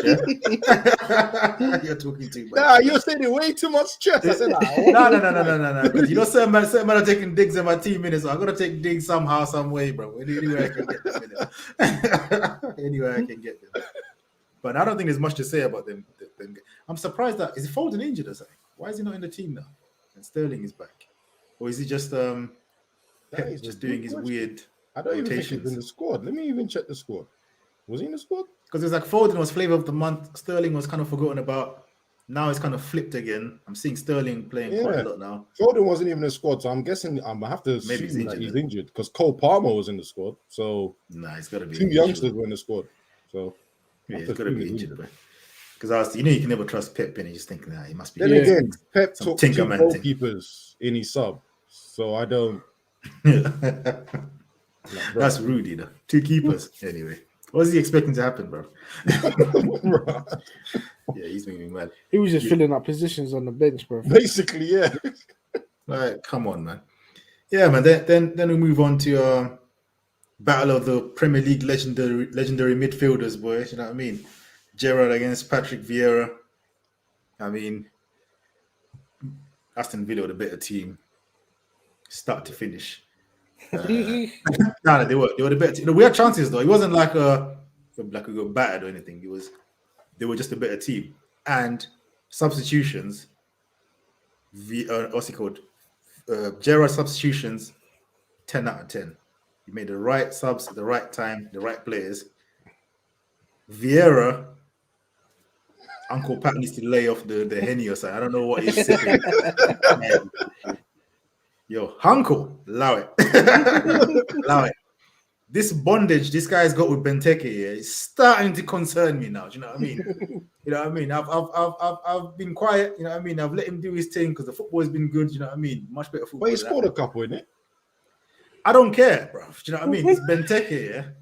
yeah? You're talking too much. Nah, you're saying way too much chest. I said, No. Certain man are taking digs in my team, innit? So I'm gonna take digs somehow, some way, bro. Anywhere I can get them, innit? Anywhere I can get them. But I don't think there's much to say about them. I'm surprised that is Foden injured or something? Why is he not in the team now? And Sterling is back, or is he just That is just a doing good his question. weird I don't even think rotations? he's in the squad. Let me even check the squad. Was he in the squad? Because it's like Foden was flavor of the month. Sterling was kind of forgotten about. Now it's kind of flipped again. I'm seeing Sterling playing quite a lot now. Foden wasn't even in the squad, so I'm guessing I'm gonna have to Maybe assume he's that injured, he's injured because Cole Palmer was in the squad. So Nah, he's got to be two injured. youngsters were in the squad. So Yeah, I he's have got to to be assume he's injured. Because you can never trust Pep, and you just think, nah, he must be. Then again, Pep some took two Tinkerman thing. goalkeepers in his sub, so I don't. That's rude, you know. Two keepers. Anyway, what's he expecting to happen, bro? Yeah, he's making me mad. He was just filling up positions on the bench, bro. Basically, yeah. Like, come on, man. Yeah, man. Then we move on to battle of the Premier League legendary midfielders, boys. You know what I mean? Gerrard against Patrick Vieira. I mean, Aston Villa were the better team, start to finish. No, they were the better team. We had chances though. It wasn't like we got battered or anything. They were just a better team. And substitutions, what's it called? Gerrard substitutions, 10 out of 10. You made the right subs at the right time, the right players. Vieira, Uncle Pat needs to lay off the Henny or something. I don't know what he's sipping. Yo, Uncle, allow it. Allow it. This bondage this guy's got with Benteke here is starting to concern me now. Do you know what I mean? You know what I mean? I've been quiet. You know what I mean? I've let him do his thing because the football has been good. You know what I mean? Much better football. But he scored a couple, innit? I don't care, bro. Do you know what I mean? It's Benteke here,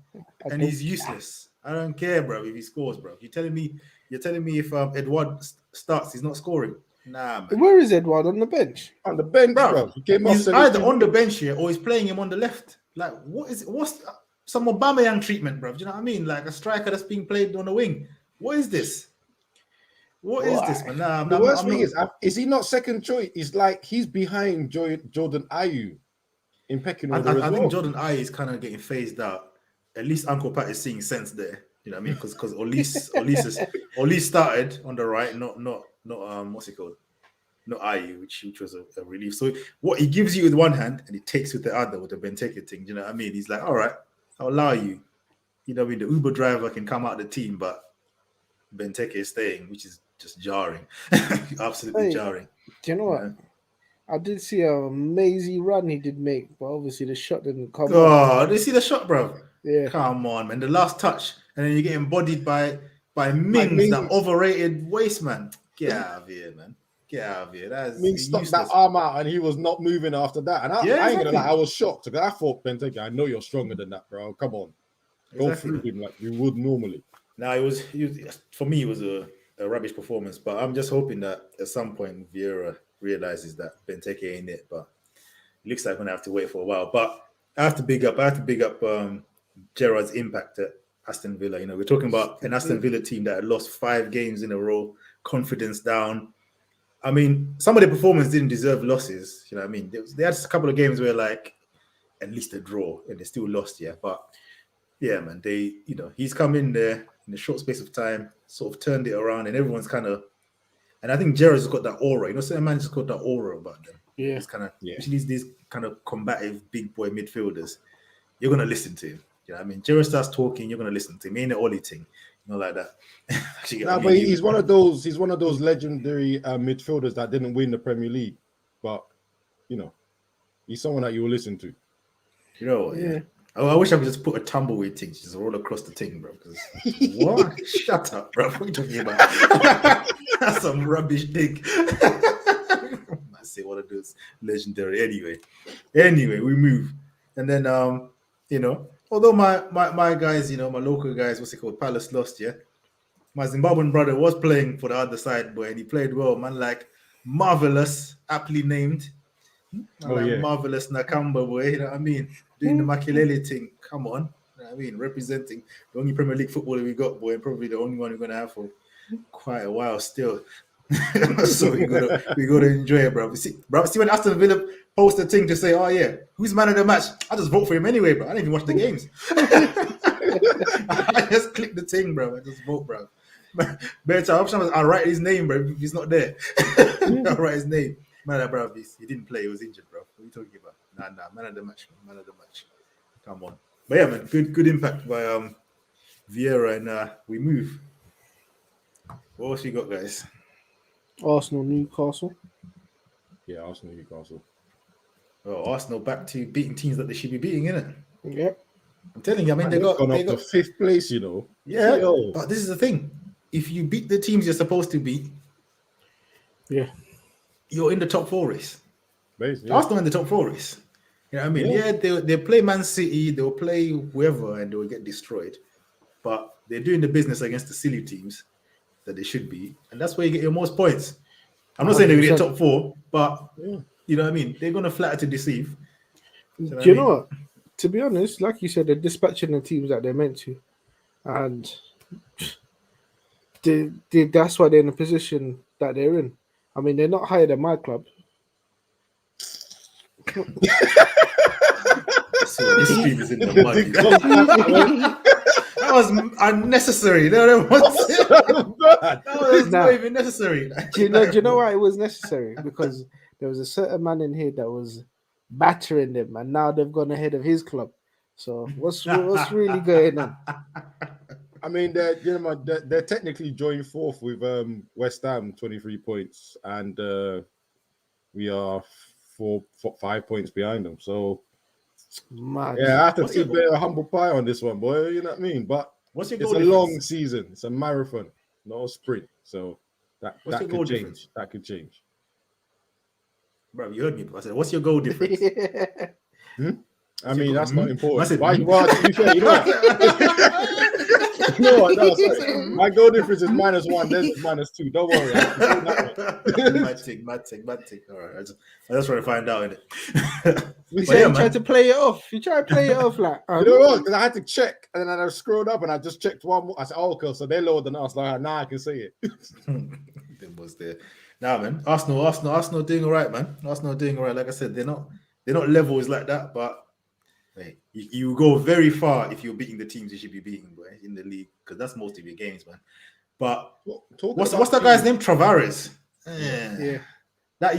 and he's useless. I don't care, bro, if he scores, bro. You're telling me if Edward starts, he's not scoring. Nah, man. Where is Edward on the bench? On the bench, bro. He came off He's either on the bench here or he's playing him on the left. Like, what is it? What's some Aubameyang treatment, bro? Do you know what I mean? Like a striker that's being played on the wing. What is this? What is this, man? Nah, the worst thing is he not second choice? It's like he's behind Jordan Ayew in pecking order as well. I think Jordan Ayew is kind of getting phased out. At least Uncle Pat is seeing sense there. You know what I mean? Because Olise started on the right, not what's it called? Not Ayew, which was a relief. So what he gives you with one hand and he takes with the other with the Benteke thing. You know what I mean? He's like, all right, I'll allow you. You know what I mean? The Uber driver can come out of the team, but Benteke is staying, which is just jarring. Absolutely jarring. Do you know what? I did see an amazing run he did make, but obviously the shot didn't come. Oh, did you see the shot, bro? Yeah. Come on, man. The last touch, and then you get embodied by Mings, that overrated waste man. Get out of here, man. Get out of here. That's Mings stuck that arm out and he was not moving after that. And I ain't gonna lie, I was shocked because I thought, Benteke, I know you're stronger than that, bro. Come on. Go through him like you would normally. Now it was for me, it was a rubbish performance, but I'm just hoping that at some point Vieira realizes that Benteke ain't it. But it looks like we're gonna have to wait for a while. But I have to big up Gerrard's impact at Aston Villa. You know, we're talking about an Aston Villa team that had lost 5 games in a row, confidence down. I mean, some of the performance didn't deserve losses. You know what I mean? They had a couple of games where like at least a draw and they still lost, yeah. But yeah, man, he's come in there in a short space of time, sort of turned it around, and everyone's kind of, and I think Gerrard's got that aura. You know, certain man just got that aura about them. Yeah, it's kind of these kind of combative big boy midfielders. You're gonna listen to him. You know what I mean? Gerrard starts talking, you're gonna listen to him. He ain't an Ollie thing, you know, like that. But he's one of those legendary midfielders that didn't win the Premier League, but you know, he's someone that you will listen to. You know what? Yeah. I wish I could just put a tumbleweed thing, just roll across the thing, bro. What? Shut up, bro. What are you talking about? That's some rubbish thing. I say one of those legendary. Anyway, we move. And then you know, although my guys, you know, my local guys, what's it called? Palace lost, yeah. My Zimbabwean brother was playing for the other side, boy, and he played well, man. Like marvelous, aptly named. Oh, yeah. Marvelous Nakamba, boy. You know what I mean? Doing the Makelele thing. Come on. You know what I mean? Representing the only Premier League footballer we got, boy, and probably the only one we're gonna have for quite a while still. So we gotta enjoy it, bro. See when Aston Villa post a thing to say, "Oh yeah, who's man of the match?" I just vote for him anyway, bro. I didn't even watch the games. I just click the thing, bro. I just vote, bro. Better option was I'll write his name, bro. If he's not there, I'll write his name. Man, bro, he didn't play. He was injured, bro. What are you talking about? Nah, man of the match, man of the match. Come on. But yeah, man, good impact by Vieira, and we move. What else you got, guys? Arsenal, Newcastle. Yeah, Arsenal, Newcastle. Oh, Arsenal back to beating teams that they should be beating, innit? Yeah. I'm telling you, I mean, They've gone up to 5th place, you know. Yeah, but this is the thing. If you beat the teams you're supposed to beat, yeah, you're in the top 4 race. Basically, Arsenal in the top 4 race. You know what I mean? Yeah, they play Man City, they'll play whoever, and they'll get destroyed. But they're doing the business against the silly teams that they should be, and that's where you get your most points. I'm not saying they're going to get top 4, but you know what I mean? They're going to flatter to deceive. Do you know what? To be honest, like you said, they're dispatching the teams that they're meant to, and that's why they're in the position that they're in. I mean, they're not higher than my club. So this stream is in the mud. That was unnecessary. That was not even necessary. Do you know why it was necessary? Because there was a certain man in here that was battering them, and now they've gone ahead of his club. So what's really going on? I mean, they're technically joined 4th with West Ham, 23 points, and we are 5 points behind them. So mad. yeah, I have to eat a bit of humble pie on this one, boy. You know what I mean? But it's a long season. It's a marathon, not a sprint. So that could change. That could change. Bro, you heard me. I said, what's your goal difference? I mean, that's not important. I said, well, to be fair, you know what? No, sorry. My goal difference is -1. Theirs is -2. Don't worry. Mad thing. All right. I just want to find out. You tried to play it off. You try to play it off like. You know what? Because I had to check, and then I scrolled up, and I just checked one more. I said, "Oh, okay, so they're lower than us." Like, now I can see it. It was there. Nah, man. Arsenal doing all right, man. Arsenal doing all right. Like I said, they're not levels like that, but. Hey, you go very far if you're beating the teams you should be beating, boy, in the league, because that's most of your games, man. But what's that guy's name? Tavares. Yeah. That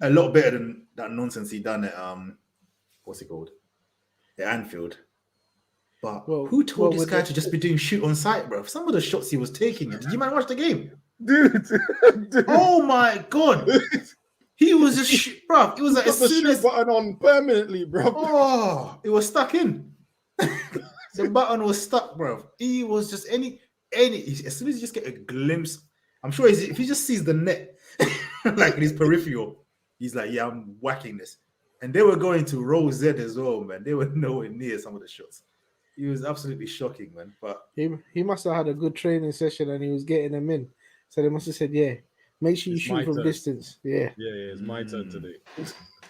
a lot better than that nonsense he done at what's it called? At Anfield. But who told this guy to just be doing shoot on sight, bro? Some of the shots he was taking, did you man watch the game? Dude. Oh my god. He was just, bro. It was like as soon as button on permanently, bro. Oh, it was stuck in. The button was stuck, bro. He was just any. As soon as you just get a glimpse, I'm sure if he just sees the net, like in his peripheral, he's like, "Yeah, I'm whacking this." And they were going to row Z as well, man. They were nowhere near some of the shots. It was absolutely shocking, man. But he must have had a good training session and he was getting them in. So they must have said, "Yeah. Make sure you shoot from distance." Yeah. It's my turn today.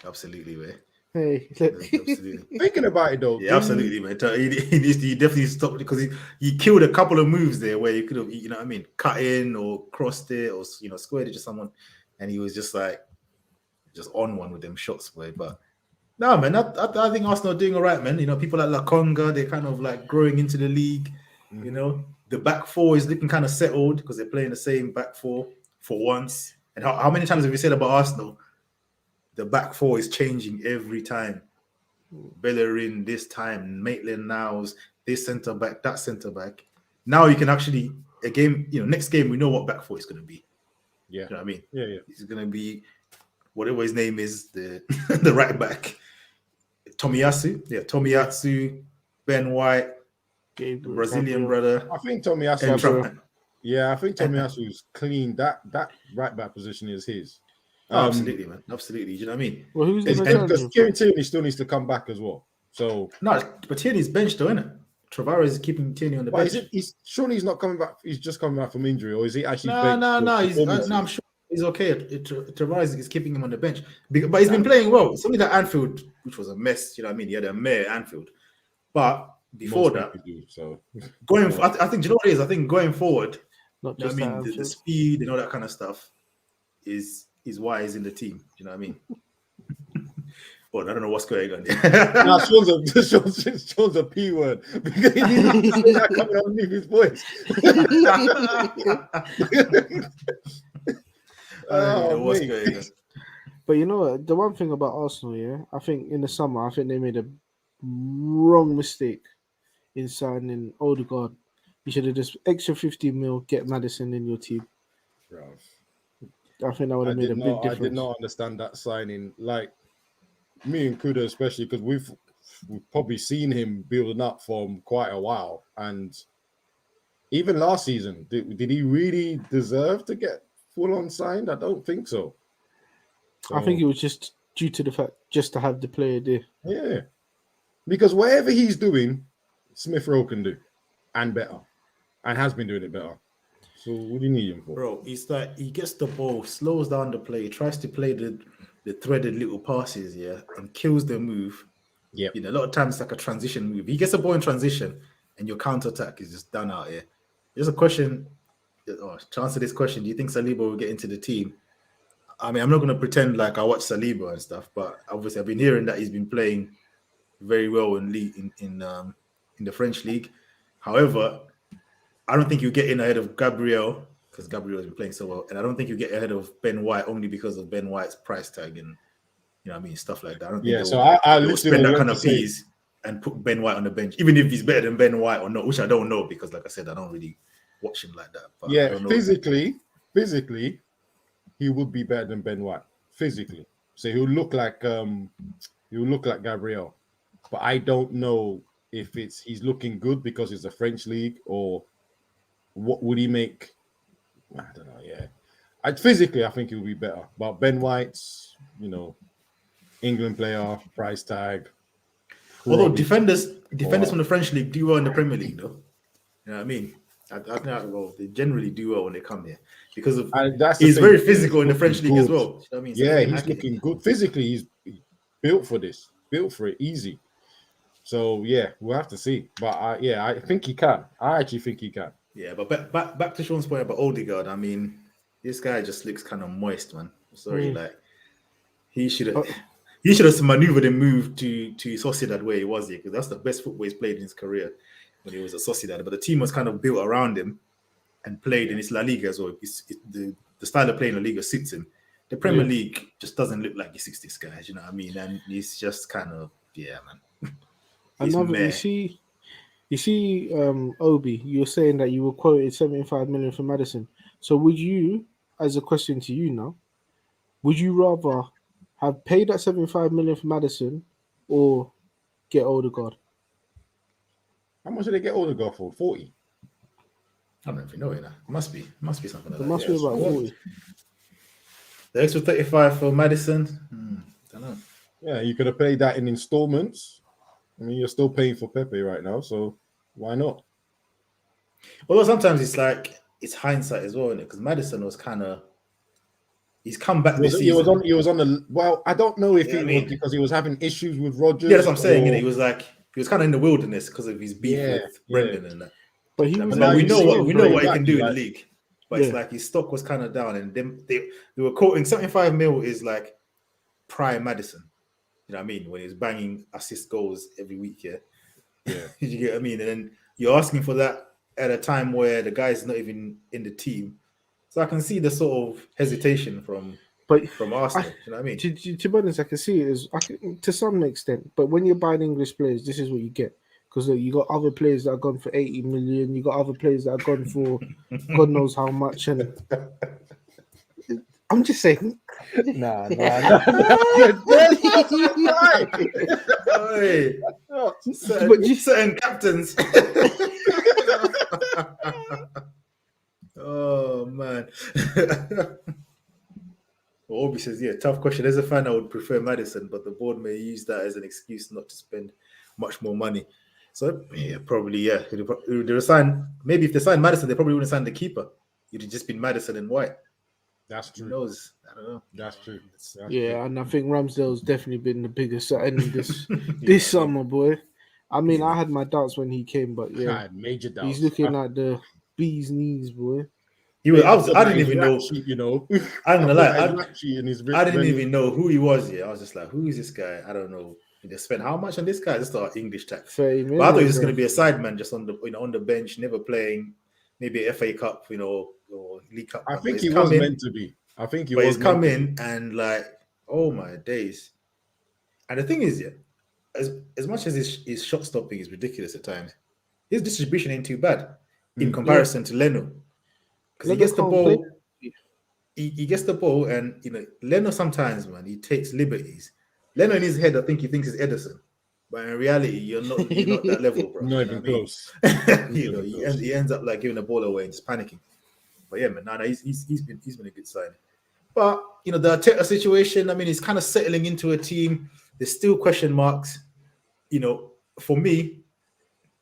Absolutely, man. Hey, absolutely. Thinking about it though. Yeah, absolutely, man. He definitely stopped because he killed a couple of moves there where he could have, you know what I mean, cut in or crossed it or squared it to someone, and he was just on one with them shots, boy. But no, man, I think Arsenal are doing all right, man. You know, people like Lakonga, they're kind of like growing into the league. You know, the back 4 is looking kind of settled because they're playing the same back 4 for once. And how many times have we said about Arsenal? The back 4 is changing every time. Bellerin this time, Maitland-Niles, this centre back, that centre back. Now you can actually next game we know what back 4 is going to be. Yeah, you know what I mean. Yeah. It's going to be whatever his name is, the the right back, Tomiyasu, Ben White, the Brazilian brother. I think Tomiyasu. Yeah, I think Tomiyasu's clean. That right back position is his. Absolutely, man. Absolutely. Do you know what I mean? Well, who's going to because Kieran Tierney still needs to come back as well. So no, but Tierney's benched though, isn't it? Tavares is keeping Tierney on the bench. Surely he's not coming back. He's just coming back from injury, or is he actually? No. I'm sure he's okay. Tavares is keeping him on the bench, but he's been playing well. It's only that Anfield, which was a mess. You know what I mean? He had a mare Anfield, but before Most that, people do, so going, I think, do you know what it is? I think going forward, Not you know just what I that mean, the Anfield. speed and all that kind of stuff is why he's in the team. Do you know what I mean? Well, I don't know what's going on. nah, Sean's a P word because he needs to say that coming underneath his voice. I don't even know what's mate. going on. But you know what? The one thing about Arsenal, yeah, I think in the summer, I think they made a wrong mistake in signing Odegaard. You should have just extra 15 mil, get Madison in your team. Bruv. I think that would have made a big difference. I did not understand that signing. Like me and Kuda, especially because we've probably seen him building up from quite a while, and even last season, did he really deserve to get full on signed? I don't think so. I think it was just due to the fact just to have the player there. Yeah, because whatever he's doing, Smith Rowe can do, and better, and has been doing it better. So what do you need him for? Bro, it's like he gets the ball, slows down the play, tries to play the threaded little passes, yeah, and kills the move. Yeah, you know, a lot of times it's like a transition move. He gets a ball in transition, and your counter attack is just done out here. There's a question, to answer this question: do you think Saliba will get into the team? I mean, I'm not going to pretend like I watch Saliba and stuff, but obviously I've been hearing that he's been playing very well in the French league. However, I don't think you get in ahead of Gabriel because Gabriel has been playing so well, and I don't think you get ahead of Ben White only because of Ben White's price tag and you know what I mean, stuff like that. I don't think they'll spend that kind of fees and put Ben White on the bench, even if he's better than Ben White or not, which I don't know because, like I said, I don't really watch him like that. But yeah, physically, he would be better than Ben White physically. So he'll look like Gabriel, but I don't know if he's looking good because it's a French league or what would he make? I don't know. Yeah, physically I think he would be better, but Ben White's England player, price tag. Although defenders from the French league do well in the Premier League, though. You know what I mean? I think they generally do well when they come here because of he's very physical in the French league as well. You know what I mean? So he's looking good physically. He's built for this, built for it, easy. So yeah, we'll have to see. But I think he can. I actually think he can. Yeah, but back to Sean's point about Odegaard. I mean, this guy just looks kind of moist, man. Sorry, like he should have maneuvered and moved to Sociedad where he was here because that's the best football he's played in his career when he was at Sociedad. But the team was kind of built around him and played in his La Liga as well. The style of playing La Liga suits him. The Premier League just doesn't look like he suits this guy. You know what I mean? And he's just kind of man. You see, Obi, you were saying that you were quoted 75 million for Madison. So would you, as a question to you now, would you rather have paid that 75 million for Madison or get Odegaard? How much did they get Odegaard for? 40? I don't even know it. Must be something like that. It must be about 40. The extra 35 for Madison? I don't know. Yeah, you could have paid that in installments. I mean, you're still paying for Pepe right now, so why not? Although sometimes it's hindsight as well, isn't it? Because Madison was kind of he's come back this season. He was on the well. I don't know if it was because he was having issues with Rodgers. Yeah, that's what I'm saying. He was kind of in the wilderness because of his beef with Brendan and that. But we know what he can do in the league. But it's like his stock was kind of down, and they were quoting 75 mil is like prime Madison. You know what I mean? When he's banging assist goals every week, yeah. You get what I mean? And then you're asking for that at a time where the guy's not even in the team. So I can see the sort of hesitation from Arsenal. You know what I mean? To be honest, I can see it to some extent. But when you're buying English players, this is what you get. Because you got other players that are gone for 80 million. You got other players that are gone for God knows how much. And I'm just saying. Nah. Certain captains. Oh man. Well, Obi says, tough question. As a fan, I would prefer Madison, but the board may use that as an excuse not to spend much more money. So probably. They sign, maybe if they sign Madison, they probably wouldn't sign the keeper. It'd just been Madison and White. That's Who true. knows? I don't know. That's true. It's- That's Yeah, and I think Ramsdale's definitely been the biggest signing this You know this what I mean? summer, boy. I mean, You I know. had my doubts when he came, but I yeah, had major he's doubts. looking like the bee's knees, boy. He was. After I that didn't his even rap know. sheet, you know. I'm gonna After lie. that his rap sheet and his I didn't even know who he was. Yeah, I was just like, who is this guy? I don't know. They spent how much on this guy? Just our English tax. 30 But I thought he million, was going bro. to be a sideman, just on the on the bench, never playing, maybe FA Cup, or League Cup. I But think he's he come was in, meant to be. I think he but was he's meant come to in be. and like, oh my days. And the thing is, yeah, as much as his shot stopping is ridiculous at times, his distribution ain't too bad in Mm. Yeah, comparison to Leno, because he Leno gets the can't play. ball. He gets the ball, and Leno sometimes, man, he takes liberties. Leno in his head, I think he thinks it's Edison, but in reality, you're not that level, bro. Not You know even what I mean? close. Not even He close. ends up like giving the ball away and just panicking. But yeah, man, he's been a good sign. But the Arteta situation, I mean, he's kind of settling into a team. There's still question marks. For me,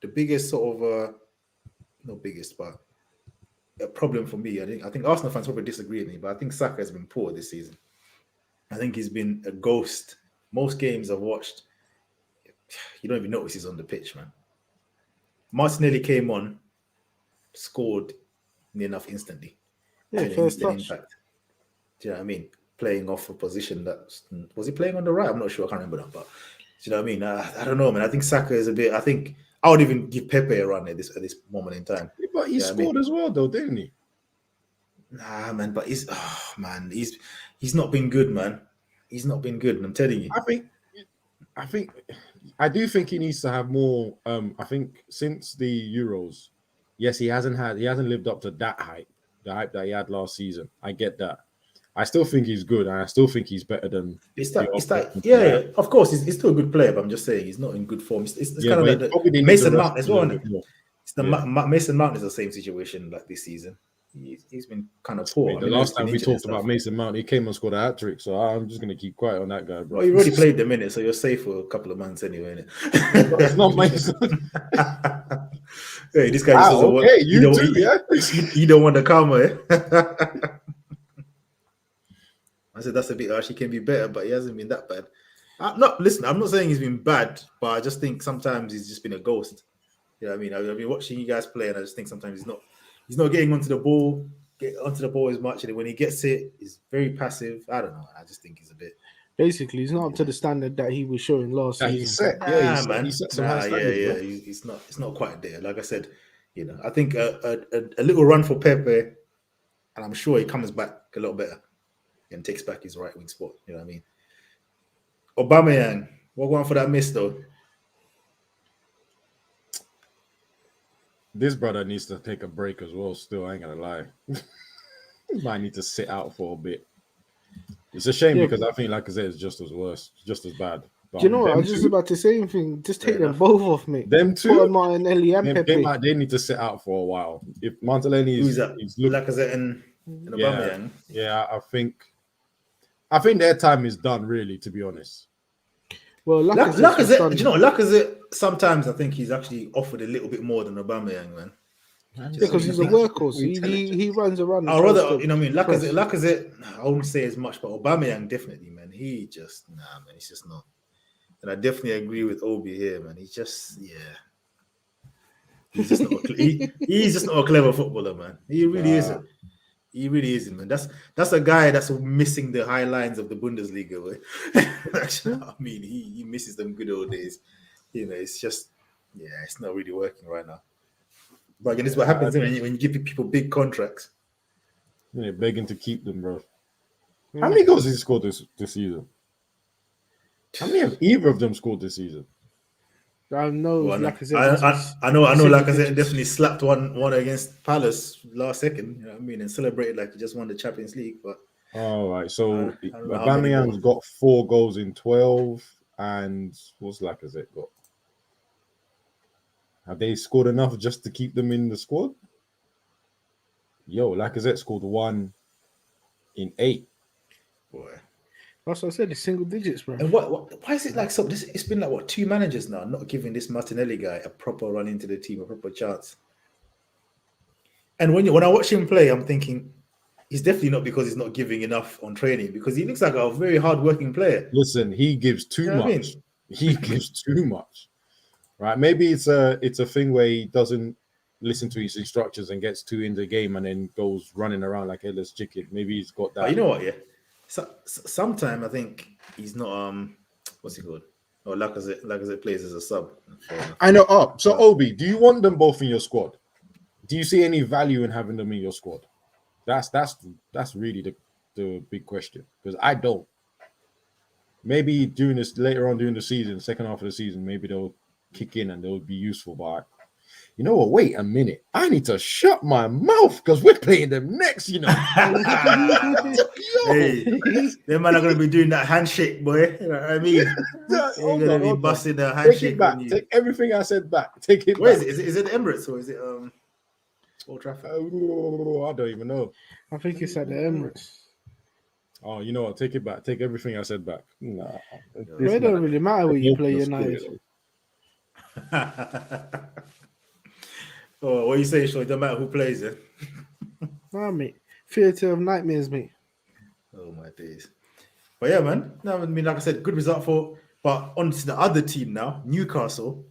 the biggest sort of not biggest, but a problem for me. I think Arsenal fans probably disagree with me, but I think Saka has been poor this season. I think he's been a ghost. Most games I've watched, you don't even notice he's on the pitch, man. Martinelli came on, scored near enough instantly. Yeah, An first instant touch. impact. Do you know what I mean? Playing off a position that was he playing on the right? I'm not sure. I can't remember that. But do you know what I mean? I don't know, man. I think Saka is a bit. I think I would even give Pepe a run at this moment in time. But he You know what I mean? scored as well, though, didn't he? Nah, man. But he's not been good, man. He's not been good. I'm telling you. I do think he needs to have more. I think since the Euros, yes, he hasn't lived up to that hype, the hype that he had last season. I get that. I still think he's good, and I still think he's better than. Yeah. Of course, he's still a good player, but I'm just saying he's not in good form. It's kind of like the Mason Mount as well. It's the Mason Mount is the same situation like this season. He's been kind of poor. The last time we talked about Mason Mount, he came and scored a hat trick, so I'm just gonna keep quiet on that guy, bro. Well, you already played the minute, so you're safe for a couple of months anyway. Innit? It's not Mason. Hey, this guy just doesn't want. You don't want the karma. Eh? I said that's a bit harsh. He can be better, but he hasn't been that bad. I'm not saying he's been bad, but I just think sometimes he's just been a ghost. You know what I mean? I've been watching you guys play, and I just think sometimes he's not getting onto the ball as much, and when he gets it, he's very passive. I don't know. I just think he's a bit. Basically, he's not up to the standard that he was showing last season. He set some high standards. It's not quite there. Like I said, I think a little run for Pepe, and I'm sure he comes back a lot better and takes back his right wing spot. You know what I mean? Aubameyang, what going for that miss though? This brother needs to take a break as well. Still, I ain't gonna lie. He might need to sit out for a bit. It's a shame because I think, like I said, it's just as worse, just as bad. But do you know what? I was just about to say anything. Just take them both off, mate. Them two. Put Martinelli and Pepe. They need to sit out for a while. If Martinelli is, who's that? Lacazette and Aubameyang. Yeah, I think their time is done. Really, to be honest. Well, Lacazette, Lacazette. Sometimes I think he's actually offered a little bit more than Aubameyang, man. Because he's a workhorse. He runs around. I'd rather, Lacazette. I wouldn't say as much, but Aubameyang definitely, man. He just man. He's just not. And I definitely agree with Obi here, man. He's just He's just not. He's just not a clever footballer, man. He really isn't. He really isn't, man. That's a guy that's missing the high lines of the Bundesliga. I mean, he misses them good old days. It's just, it's not really working right now. But again, this is what happens when you give people big contracts. They're begging to keep them, bro. How many goals has he scored this season? How many have either of them scored this season? I know. I know Lacazette definitely slapped one against Palace last second. You know what I mean, and celebrated like he just won the Champions League. But all right, so Aubameyang's got 4 goals in 12, and what's Lacazette got? Have they scored enough just to keep them in the squad? Lacazette scored 1 in 8. Boy. That's what I said. It's single digits, bro. And why is it like so? It's been like 2 managers now not giving this Martinelli guy a proper run into the team, a proper chance. And when I watch him play, I'm thinking It's definitely not because he's not giving enough on training, because he looks like a very hard-working player. Listen, he gives too You know what I much. mean? He gives too much. Right? Maybe it's a thing where he doesn't listen to his instructions and gets too in the game and then goes running around like a headless chicken. Maybe he's got that. But you know what? Yeah, sometimes I think he's not. What's he called? Or Lacazette plays as a sub. I know. Oh, so Obi, do you want them both in your squad? Do you see any value in having them in your squad? That's really the big question, because I don't. Maybe during this later on during the season, second half of the season, maybe they'll kick in and they'll be useful. But you know what? Wait a minute. I need to shut my mouth because we're playing them next, you know. Hey, them man are going to be doing that handshake, boy. You know what I mean? They're going to be busting the handshake. Take it back. Take everything I said back. Take it Where back. is it Emirates or is it Old Trafford? I don't even know. I think it's at the Emirates. Oh, you know what? Take it back. Take everything I said back. Nah, It don't really matter where you play United. Oh, what you say, Sean? It don't matter who plays it. Nah, mate. Theatre of nightmares, mate. Oh my days. But yeah, man. No, I mean, like I said, good result but on to the other team now, Newcastle.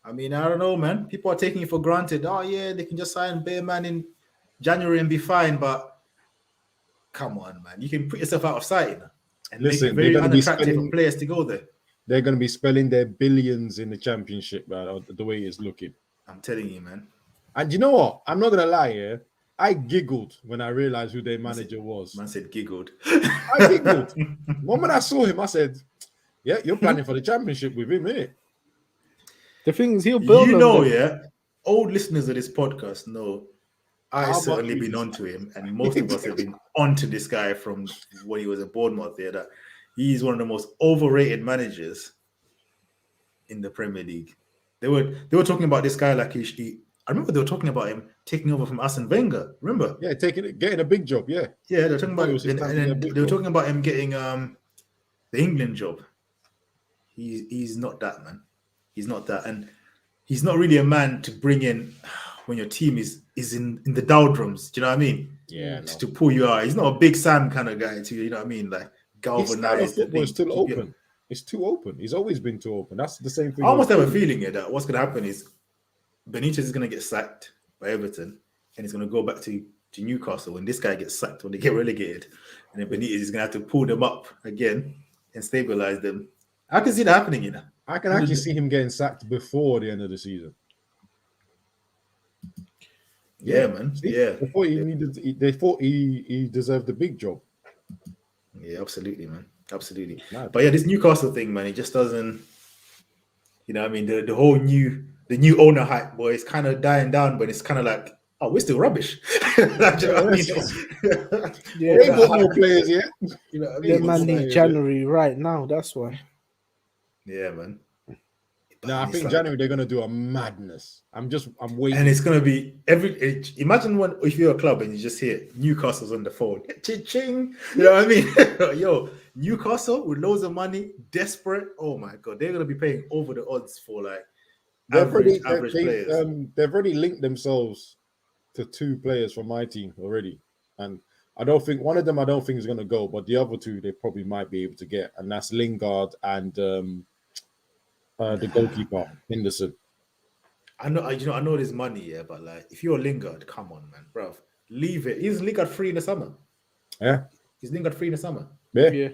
I mean, I don't know, man. People are taking it for granted. Oh yeah, they can just sign Bear Man in January and be fine. But come on, man. You can put yourself out of sight, you know, and make it very unattractive for players to go there. They're going to be spelling their billions in the Championship, man, the way it's looking. I'm telling you, man. And you know what? I'm not going to lie here. I giggled when I realized who their manager was. Man said giggled. I giggled. The moment I saw him, I said, yeah, you're planning for the Championship with him, innit? The thing is, he'll build yeah. Old listeners of this podcast know I've certainly been onto him, and most of us have been onto this guy from when he was at Bournemouth there, that he's one of the most overrated managers in the Premier League. They were talking about this guy like I remember they were talking about him taking over from Arsene Wenger. Remember? Yeah, getting a big job. Yeah. Yeah, they're talking about they were talking about him getting the England job. He's not that, man. He's not that, and he's not really a man to bring in when your team is in the doldrums. Do you know what I mean? Yeah. To pull you out. He's not a Big Sam kind of guy. You know what I mean? Like galvanized. Football is still open. It's too open. He's always been too open. That's the same thing. I almost have a feeling here that what's going to happen is Benitez is going to get sacked by Everton, and he's going to go back to Newcastle when this guy gets sacked, when they get relegated, and then Benitez is going to have to pull them up again and stabilize them. I can see that happening, you know. I can actually see him getting sacked before the end of the season. Yeah, man. See? Yeah. They thought he deserved the big job. Yeah, absolutely, man. Absolutely. Mad. But yeah, this Newcastle thing, man, it just doesn't, you know what I mean? The whole new owner hype, boy, it's kind of dying down, but it's kind of like, oh, we're still rubbish. You know what I mean? Yeah, they got no players yet. You know what I mean? Their man need January right now. That's why. Yeah, man. No, I think January they're gonna do a madness. I'm waiting, and it's gonna be imagine if you're a club and you just hear Newcastle's on the phone, ching, you know what I mean? Yo, Newcastle with loads of money, desperate. Oh my god, they're gonna be paying over the odds for like average players. They've already linked themselves to 2 players from my team already, and I don't think one of them is gonna go, but the other 2 they probably might be able to get, and that's Lingard and the goalkeeper Henderson. I know there's money, yeah, but like if you're Lingard, come on, man, bro, leave it. He's Lingard free in the summer. Yeah, he's Lingard free in the summer. Yeah.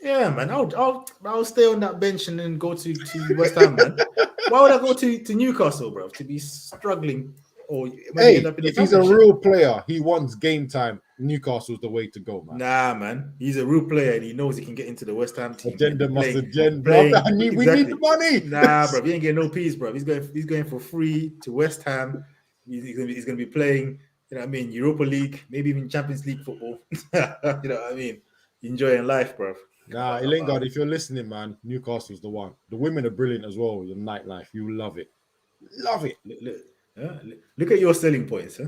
Yeah, man. I'll stay on that bench and then go to West Ham, man. Why would I go to Newcastle, bro? To be struggling or if he's a real player, he wants game time. Newcastle's the way to go, man. Nah, man. He's a real player and he knows he can get into the West Ham team. Agenda must agenda, bro. We need the money. Nah, bro. He ain't getting no peas, bro. He's going for free to West Ham. He's gonna be playing, you know what I mean, Europa League, maybe even Champions League football. You know what I mean? Enjoying life, bro. Nah, Lingard, if you're listening, man, Newcastle's the one. The women are brilliant as well. The nightlife, you love it. Love it. Look at your selling points, huh?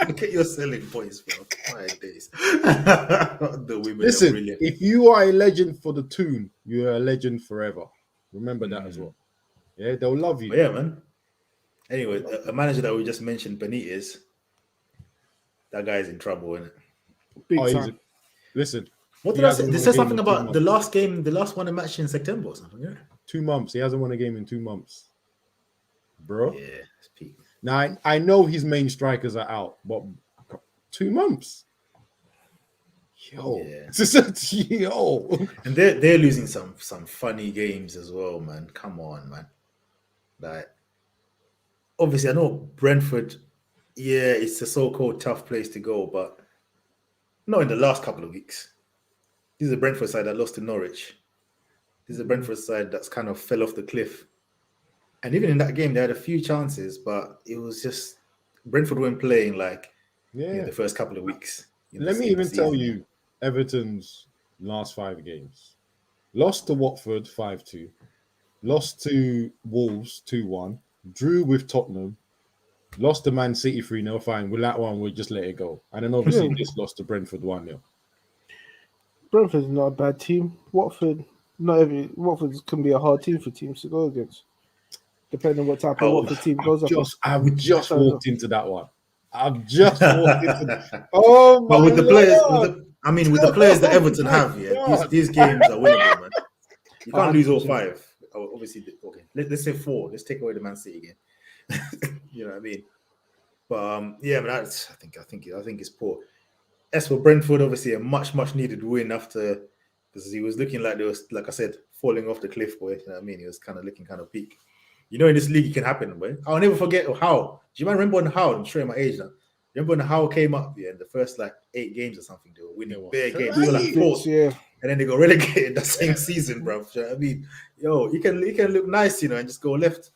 Look at your selling points, bro. My days. The women are brilliant. If you are a legend for the tune, you're a legend forever. Remember that as well. Yeah, they'll love you. But yeah, man. Anyway, a manager that we just mentioned, Benitez. that guy's in trouble, isn't it? Big he's time. listen. What He did I say? hasn't They won a said game something in 2 about the months. last game, the last one a match in September or something. Yeah. 2 months. He hasn't won a game in 2 months, bro. Yeah, it's peak. Now I know his main strikers are out, but 2 months. Yo, Yeah. yo. And they're losing some funny games as well, man. Come on, man. Like, obviously, I know Brentford. Yeah, it's a so-called tough place to go, but not in the last couple of weeks. This is a Brentford side that lost to Norwich. This is a Brentford side that's kind of fell off the cliff. And even in that game, they had a few chances, but it was just Brentford weren't playing like the first couple of weeks. Let me even tell you, Everton's last 5 games: lost to Watford 5-2, lost to Wolves 2-1, drew with Tottenham, lost to Man City 3-0. Fine, with that one, we'll just let it go. And then obviously just lost to Brentford 1-0. Brentford's not a bad team. Watford can be a hard team for teams to go against, depending on what type of Watford team goes up. I've just walked into that one. I've just walked into. Oh my! But with the players, Lord. with the players that Everton Oh have, my these games are winnable, man. You can't lose all 100%. 5. Obviously, okay. Let's say 4. Let's take away the Man City game. You know what I mean? But yeah, but I think it's poor. As for Brentford, obviously a much needed win after, because he was looking like there was, like I said, falling off the cliff, boy. You know what I mean? He was kind of looking kind of peak. You know, in this league, it can happen, boy. I'll never forget how. Do you remember when How? I'm showing my age now. Remember when How came up in the first like 8 games or something? They were winning bare games. They were like 4th. Yeah. And then they got relegated that same season, bro. You know what I mean? Yo, he can look nice, and just go left.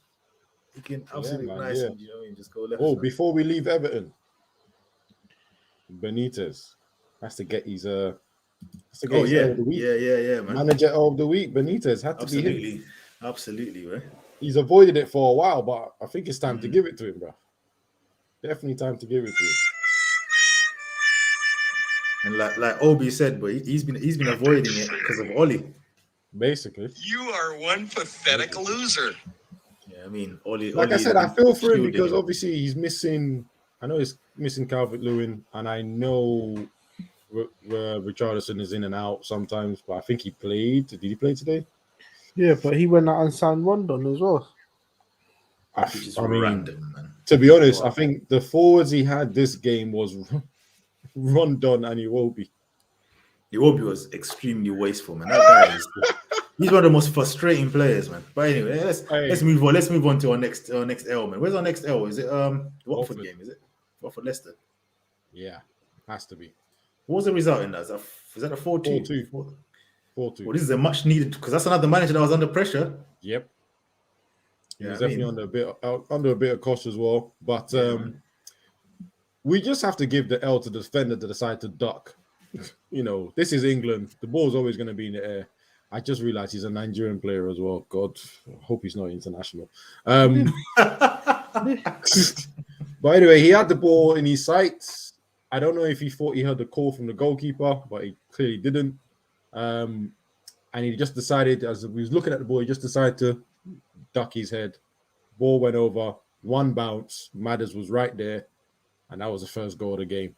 He can absolutely look nice, and just go left. Oh, before we leave Everton, Benitez has to get his of the week. Yeah, man. Manager of the week, Benitez had to be him. Absolutely, right? He's avoided it for a while, but I think it's time to give it to him, bro. Definitely time to give it to him. And like Obi said, but he's been avoiding it because of Oli. Basically, you are one pathetic loser. Yeah, I mean, Oli. Like Oli I said, I feel for him shielding because obviously he's missing. I know he's missing Calvert-Lewin, and I know Richarlison is in and out sometimes, but I think he played. Did he play today? Yeah, but he went out and signed Rondon as well. which is random, man. To be honest, I think the forwards he had this game was Rondon and Iwobi. Iwobi was extremely wasteful, man. That guy he's one of the most frustrating players, man. But anyway, let's move on. Let's move on to our next L, man. Where's our next L? Is it Watford game? Is it Watford Leicester? Yeah, has to be. What was the result in that? Is that a 4-2? 4-2. Well, this is a much needed, because that's another manager that was under pressure. Yep. He was definitely under a bit of cost as well. But we just have to give the L to the defender to decide to duck. This is England. The ball's always going to be in the air. I just realized he's a Nigerian player as well. God, I hope he's not international. But anyway, he had the ball in his sights. I don't know if he thought he heard the call from the goalkeeper, but he clearly didn't. And he just decided, as he was looking at the ball, he just decided to duck his head. Ball went over, one bounce. Madders was right there, and that was the first goal of the game.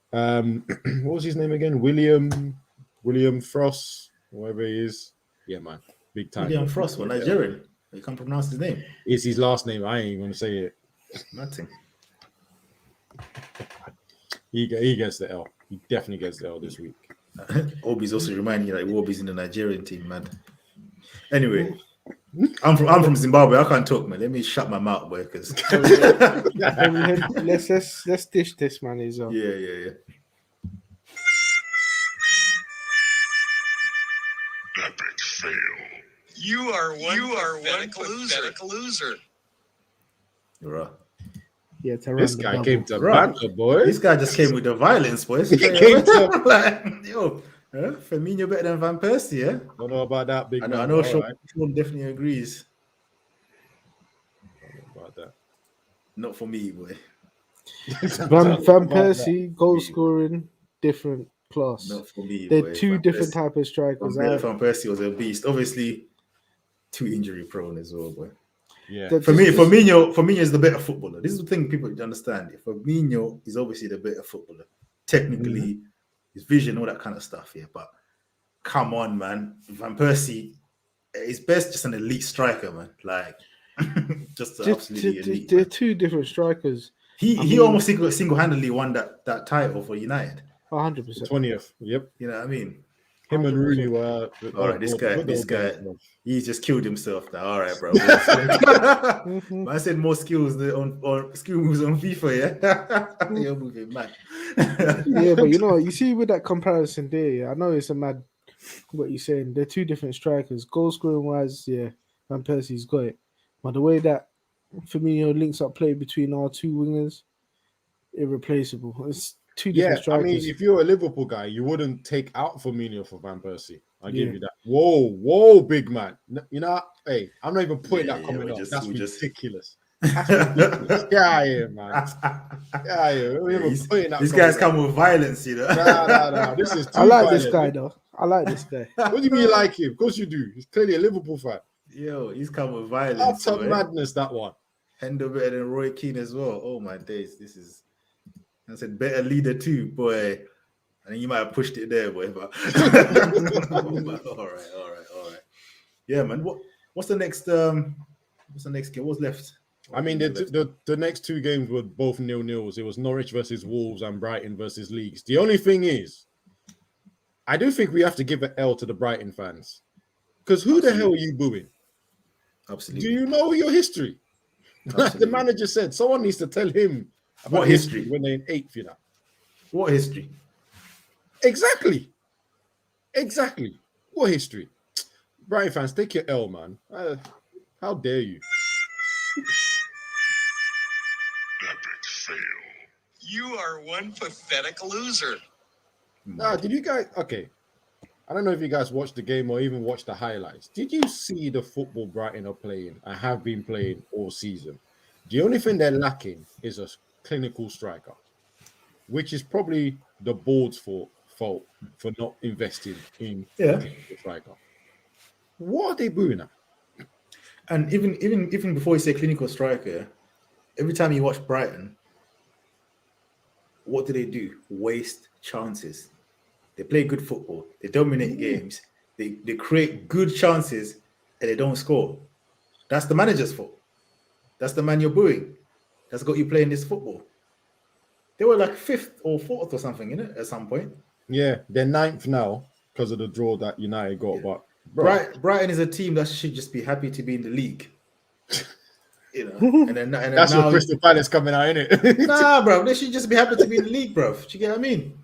What was his name again? William Frost, whoever he is. Yeah, man, big time. William Frost, well, Nigerian. You can't pronounce his name. It's his last name. I ain't even going to say it. Nothing. He gets the L. He definitely gets the L this week. Obi's also reminding you that Obi's in the Nigerian team, man. Anyway, I'm from Zimbabwe. I can't talk, man. Let me shut my mouth, boy. Because let's dish this, man. Yeah. Epic fail. You are one pathetic loser. You're right. Yeah, this guy came to banter, boy. This guy just came with the violence, boy. He came to like, yo, Firmino better than Van Persie, yeah? Don't know about that, big man. I know Sean definitely agrees. Don't know about that. Not for me, boy. Van Persie, goal scoring, different class. Not for me. They're boy. two different type of strikers. Van Persie was a beast. Obviously, too injury prone as well, boy. Yeah. That For me, just- Firmino is the better footballer. This is the thing people understand. Firmino is obviously the better footballer. Technically, his vision, all that kind of stuff. Yeah, but come on, man. Van Persie is best just an elite striker, man. Like, just absolutely elite. they're Man. two different strikers. He almost single-handedly won that title for United. 100%. 20th. Yep. You know what I mean? Him and 100%. Rooney were. All right, this guy, bro. he's just killed himself now. All right, bro. Mhm. I said more skills on skills on FIFA, yeah. You're moving mad. Yeah, but you see with that comparison there, yeah, I know it's a mad what you're saying. They're two different strikers. Goal scoring wise, yeah, Van Persie's got it. But the way that Firmino links up play between our two wingers, irreplaceable. It's two different I strikers. mean, if you're a Liverpool guy, you wouldn't take out Firmino for Van Persie. I'll give Yeah. you that. Whoa, big man. You know, hey, I'm not even putting that comment up. That's ridiculous. That's ridiculous. Get out of here, man. Get out of here. We're not even putting that These guys comment come with violence, you know. Nah. This is too I like violent. this guy though. I like this guy. What do you mean you like him? Of course you do. He's clearly a Liverpool fan. Yo, he's come with violence. Utter boy. madness, that one. Hendo better than Roy Keane as well. Oh my days, this is. I said better leader too, boy. I think you might have pushed it there, boy. But all right. Yeah, man. What's the next? What's the next game? What's left? I mean, the next two games were both 0-0s. It was Norwich versus Wolves and Brighton versus Leeds. The only thing is, I do think we have to give an L to the Brighton fans. Because who the hell are you booing? Absolutely. Do you know your history? Like the manager said, someone needs to tell him about What history? when they're in 8th, you know. What history? Exactly. What history? Brighton fans, take your L, man. How dare you? Epic fail. You are one pathetic loser. Did you guys? Okay, I don't know if you guys watched the game or even watched the highlights. Did you see the football Brighton are playing? I have been playing all season. The only thing they're lacking is a clinical striker, which is probably the board's fault for not investing in a clinical striker. What are they doing now? And even before you say clinical striker, every time you watch Brighton, what do? Waste chances. They play good football. They dominate games. They create good chances and they don't score. That's the manager's fault. That's the man you're booing. That's got you playing this football. They were like 5th or 4th or something, innit? At some point. Yeah, they're 9th now because of the draw that United got. But bro, Brighton is a team that should just be happy to be in the league. You know, and then that's now what Crystal Palace coming out, innit? Nah, bro, they should just be happy to be in the league, bro. Do you get what I mean?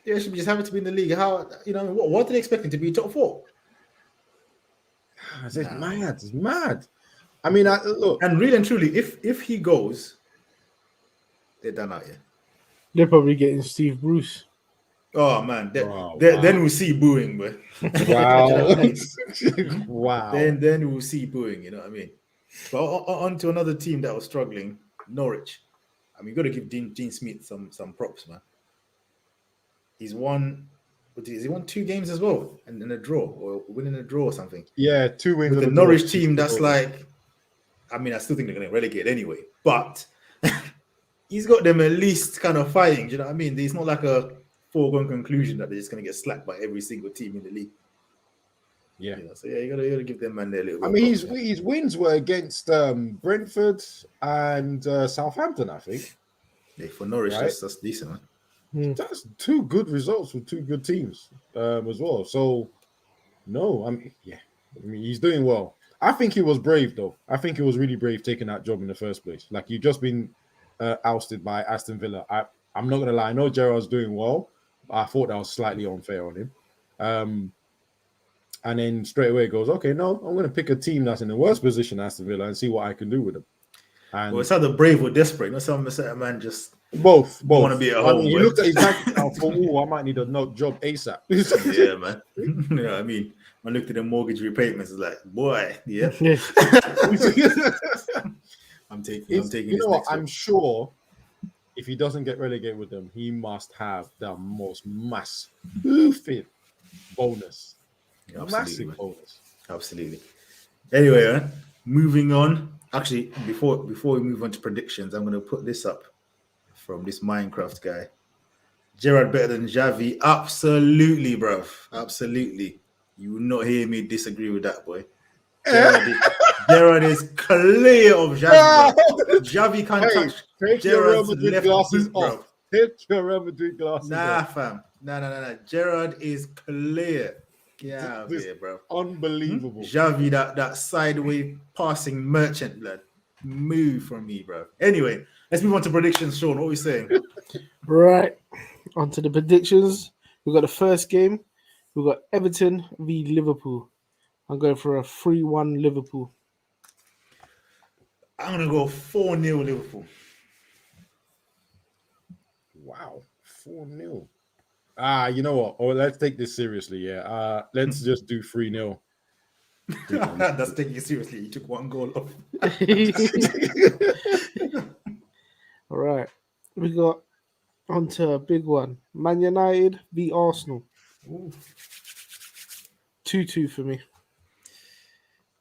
They should be just happy to be in the league. How, you know, what are they expecting to be top 4? It's mad. I mean, look. And really and truly, if he goes, they're done out here. They're probably getting Steve Bruce. Oh man, Wow. then we'll see booing, bro. Wow. Wow. Then we'll see booing. You know what I mean? But on to another team that was struggling, Norwich. I mean, you got to give Dean Smith some props, man. He's won. He won 2 games as well, and in a draw or winning a draw or something. Yeah, 2 wins. With the Norwich team, that's like, I mean, I still think they're going to relegate anyway, but he's got them at least kind of fighting. Do you know what I mean? It's not like a foregone conclusion that they're just going to get slapped by every single team in the league. Yeah. You know, so yeah, you gotta give them man their little. I mean, his wins were against Brentford and Southampton, I think. Yeah, for Norwich, right? that's decent, man. That's 2 good results with 2 good teams as well. So, no, I mean, he's doing well. I think he was brave, though. I think he was really brave taking that job in the first place. Like, you've just been ousted by Aston Villa. I'm not going to lie. I know Gerrard's doing well. But I thought that was slightly unfair on him. And then straight away goes, okay, no, I'm going to pick a team that's in the worst position, Aston Villa, and see what I can do with them. And Well, it's either brave or desperate. Not some man just both. want to be at home. He boy. looked at his bank account for, I might need a job ASAP. Yeah, man. You know what I mean? I looked at the mortgage repayments. It's like, boy, yeah. I'm taking. You know what? I'm sure if he doesn't get relegated with them, he must have the most massive bonus. Absolutely, Massive man. bonus. Absolutely. Anyway, moving on. Actually, before we move on to predictions, I'm going to put this up from this Minecraft guy. Gerrard better than Xavi? Absolutely, bro. Absolutely. You will not hear me disagree with that, boy. Gerrard is clear of Xavi, bro. Xavi can't touch Take your Real Gerrard's Madrid left glasses boot, bro. off. Take your Real Madrid glasses Nah, off. fam. Nah. Gerrard is clear. Get out of This here, bro. Unbelievable. Xavi, that sideways passing merchant, blood. Move from me, bro. Anyway, let's move on to predictions, Sean. What are we saying? Right. On to the predictions. We've got the first game. We've got Everton v Liverpool. I'm going for a 3-1 Liverpool. I'm going to go 4-0 Liverpool. Wow. 4-0. You know what? Oh, let's take this seriously. Yeah. Let's just do 3-0. That's taking it seriously. You took one goal off. All right. We got onto a big one. Man United v Arsenal. 2-2 for me.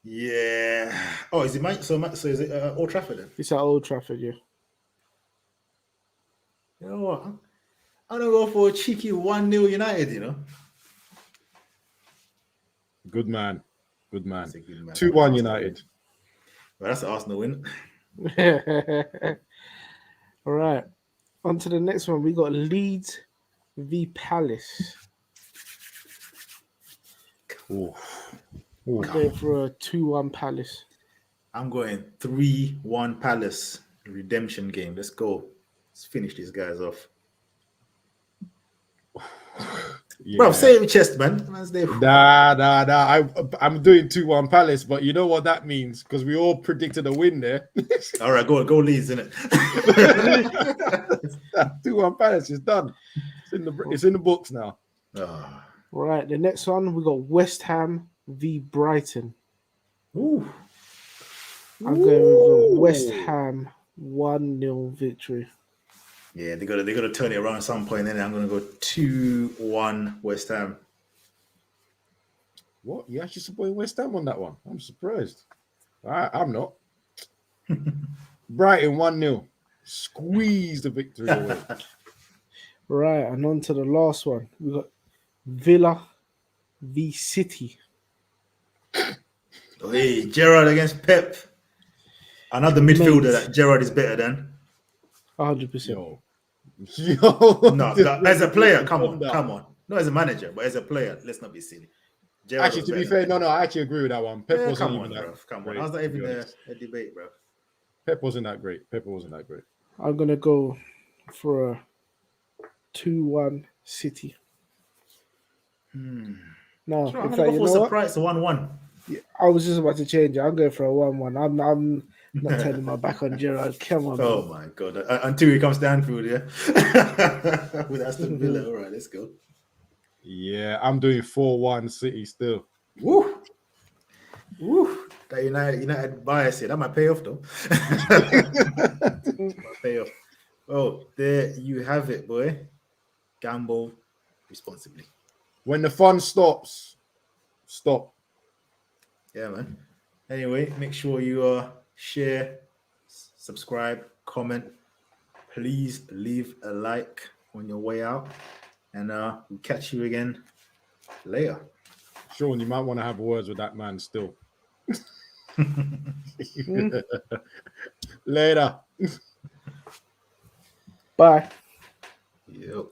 Yeah. Oh, is it Mike? So is it Old Trafford then? It's at Old Trafford, yeah. You know what? I'm gonna go for a cheeky 1-0 United. You know. Good man. That's a good man. 2-1 United. Well, that's an Arsenal win. All right. On to the next one. We got Leeds v Palace. Ooh. I'm going for a 2-1 Palace. I'm going 3-1 Palace. Redemption game. Let's go. Let's finish these guys off. Yeah. Bro, say it with chest, man. Nah. I'm doing 2-1 Palace, but you know what that means? Because we all predicted a win there. All right, go Leeds, innit? 2-1 Palace is done. It's in the books now. Oh. Right, the next one we got West Ham v Brighton. Ooh. I'm going with a West Ham 1-0 victory. Yeah, they gotta turn it around at some point. Then I'm gonna go 2-1 West Ham. What? You actually supporting West Ham on that one? I'm surprised. I'm not. Brighton 1-0. Squeeze the victory away. Right, and on to the last one. We got Villa v City. Oh, hey, Gerrard against Pep. Another midfielder that Gerrard is better than. 100%. Yo. No, as a player, come on. Not as a manager, but as a player, let's not be silly. Gerrard Actually, to be fair, no, I actually agree with that one. Pep wasn't even that great. Come on. How's that even a debate, bro? Pep wasn't that great. I'm going to go for a 2-1 City. No, Sure, in I'm fact, going to you go know for what? surprise to 1-1. Yeah, I was just about to change it. I'm going for a 1-1. I'm not turning my back on Gerrard. Come on, Oh, man. my God. Until he comes to Anfield, yeah? With Aston Villa. All right, let's go. Yeah, I'm doing 4-1 City still. Woo! That United bias here. That might pay off, though. Might pay off. Oh, there you have it, boy. Gamble responsibly. When the fun stops, stop. Yeah, man. Anyway, make sure you share, subscribe, comment. Please leave a like on your way out. And we'll catch you again later. Sean, you might want to have words with that man still. Later. Bye. Yep.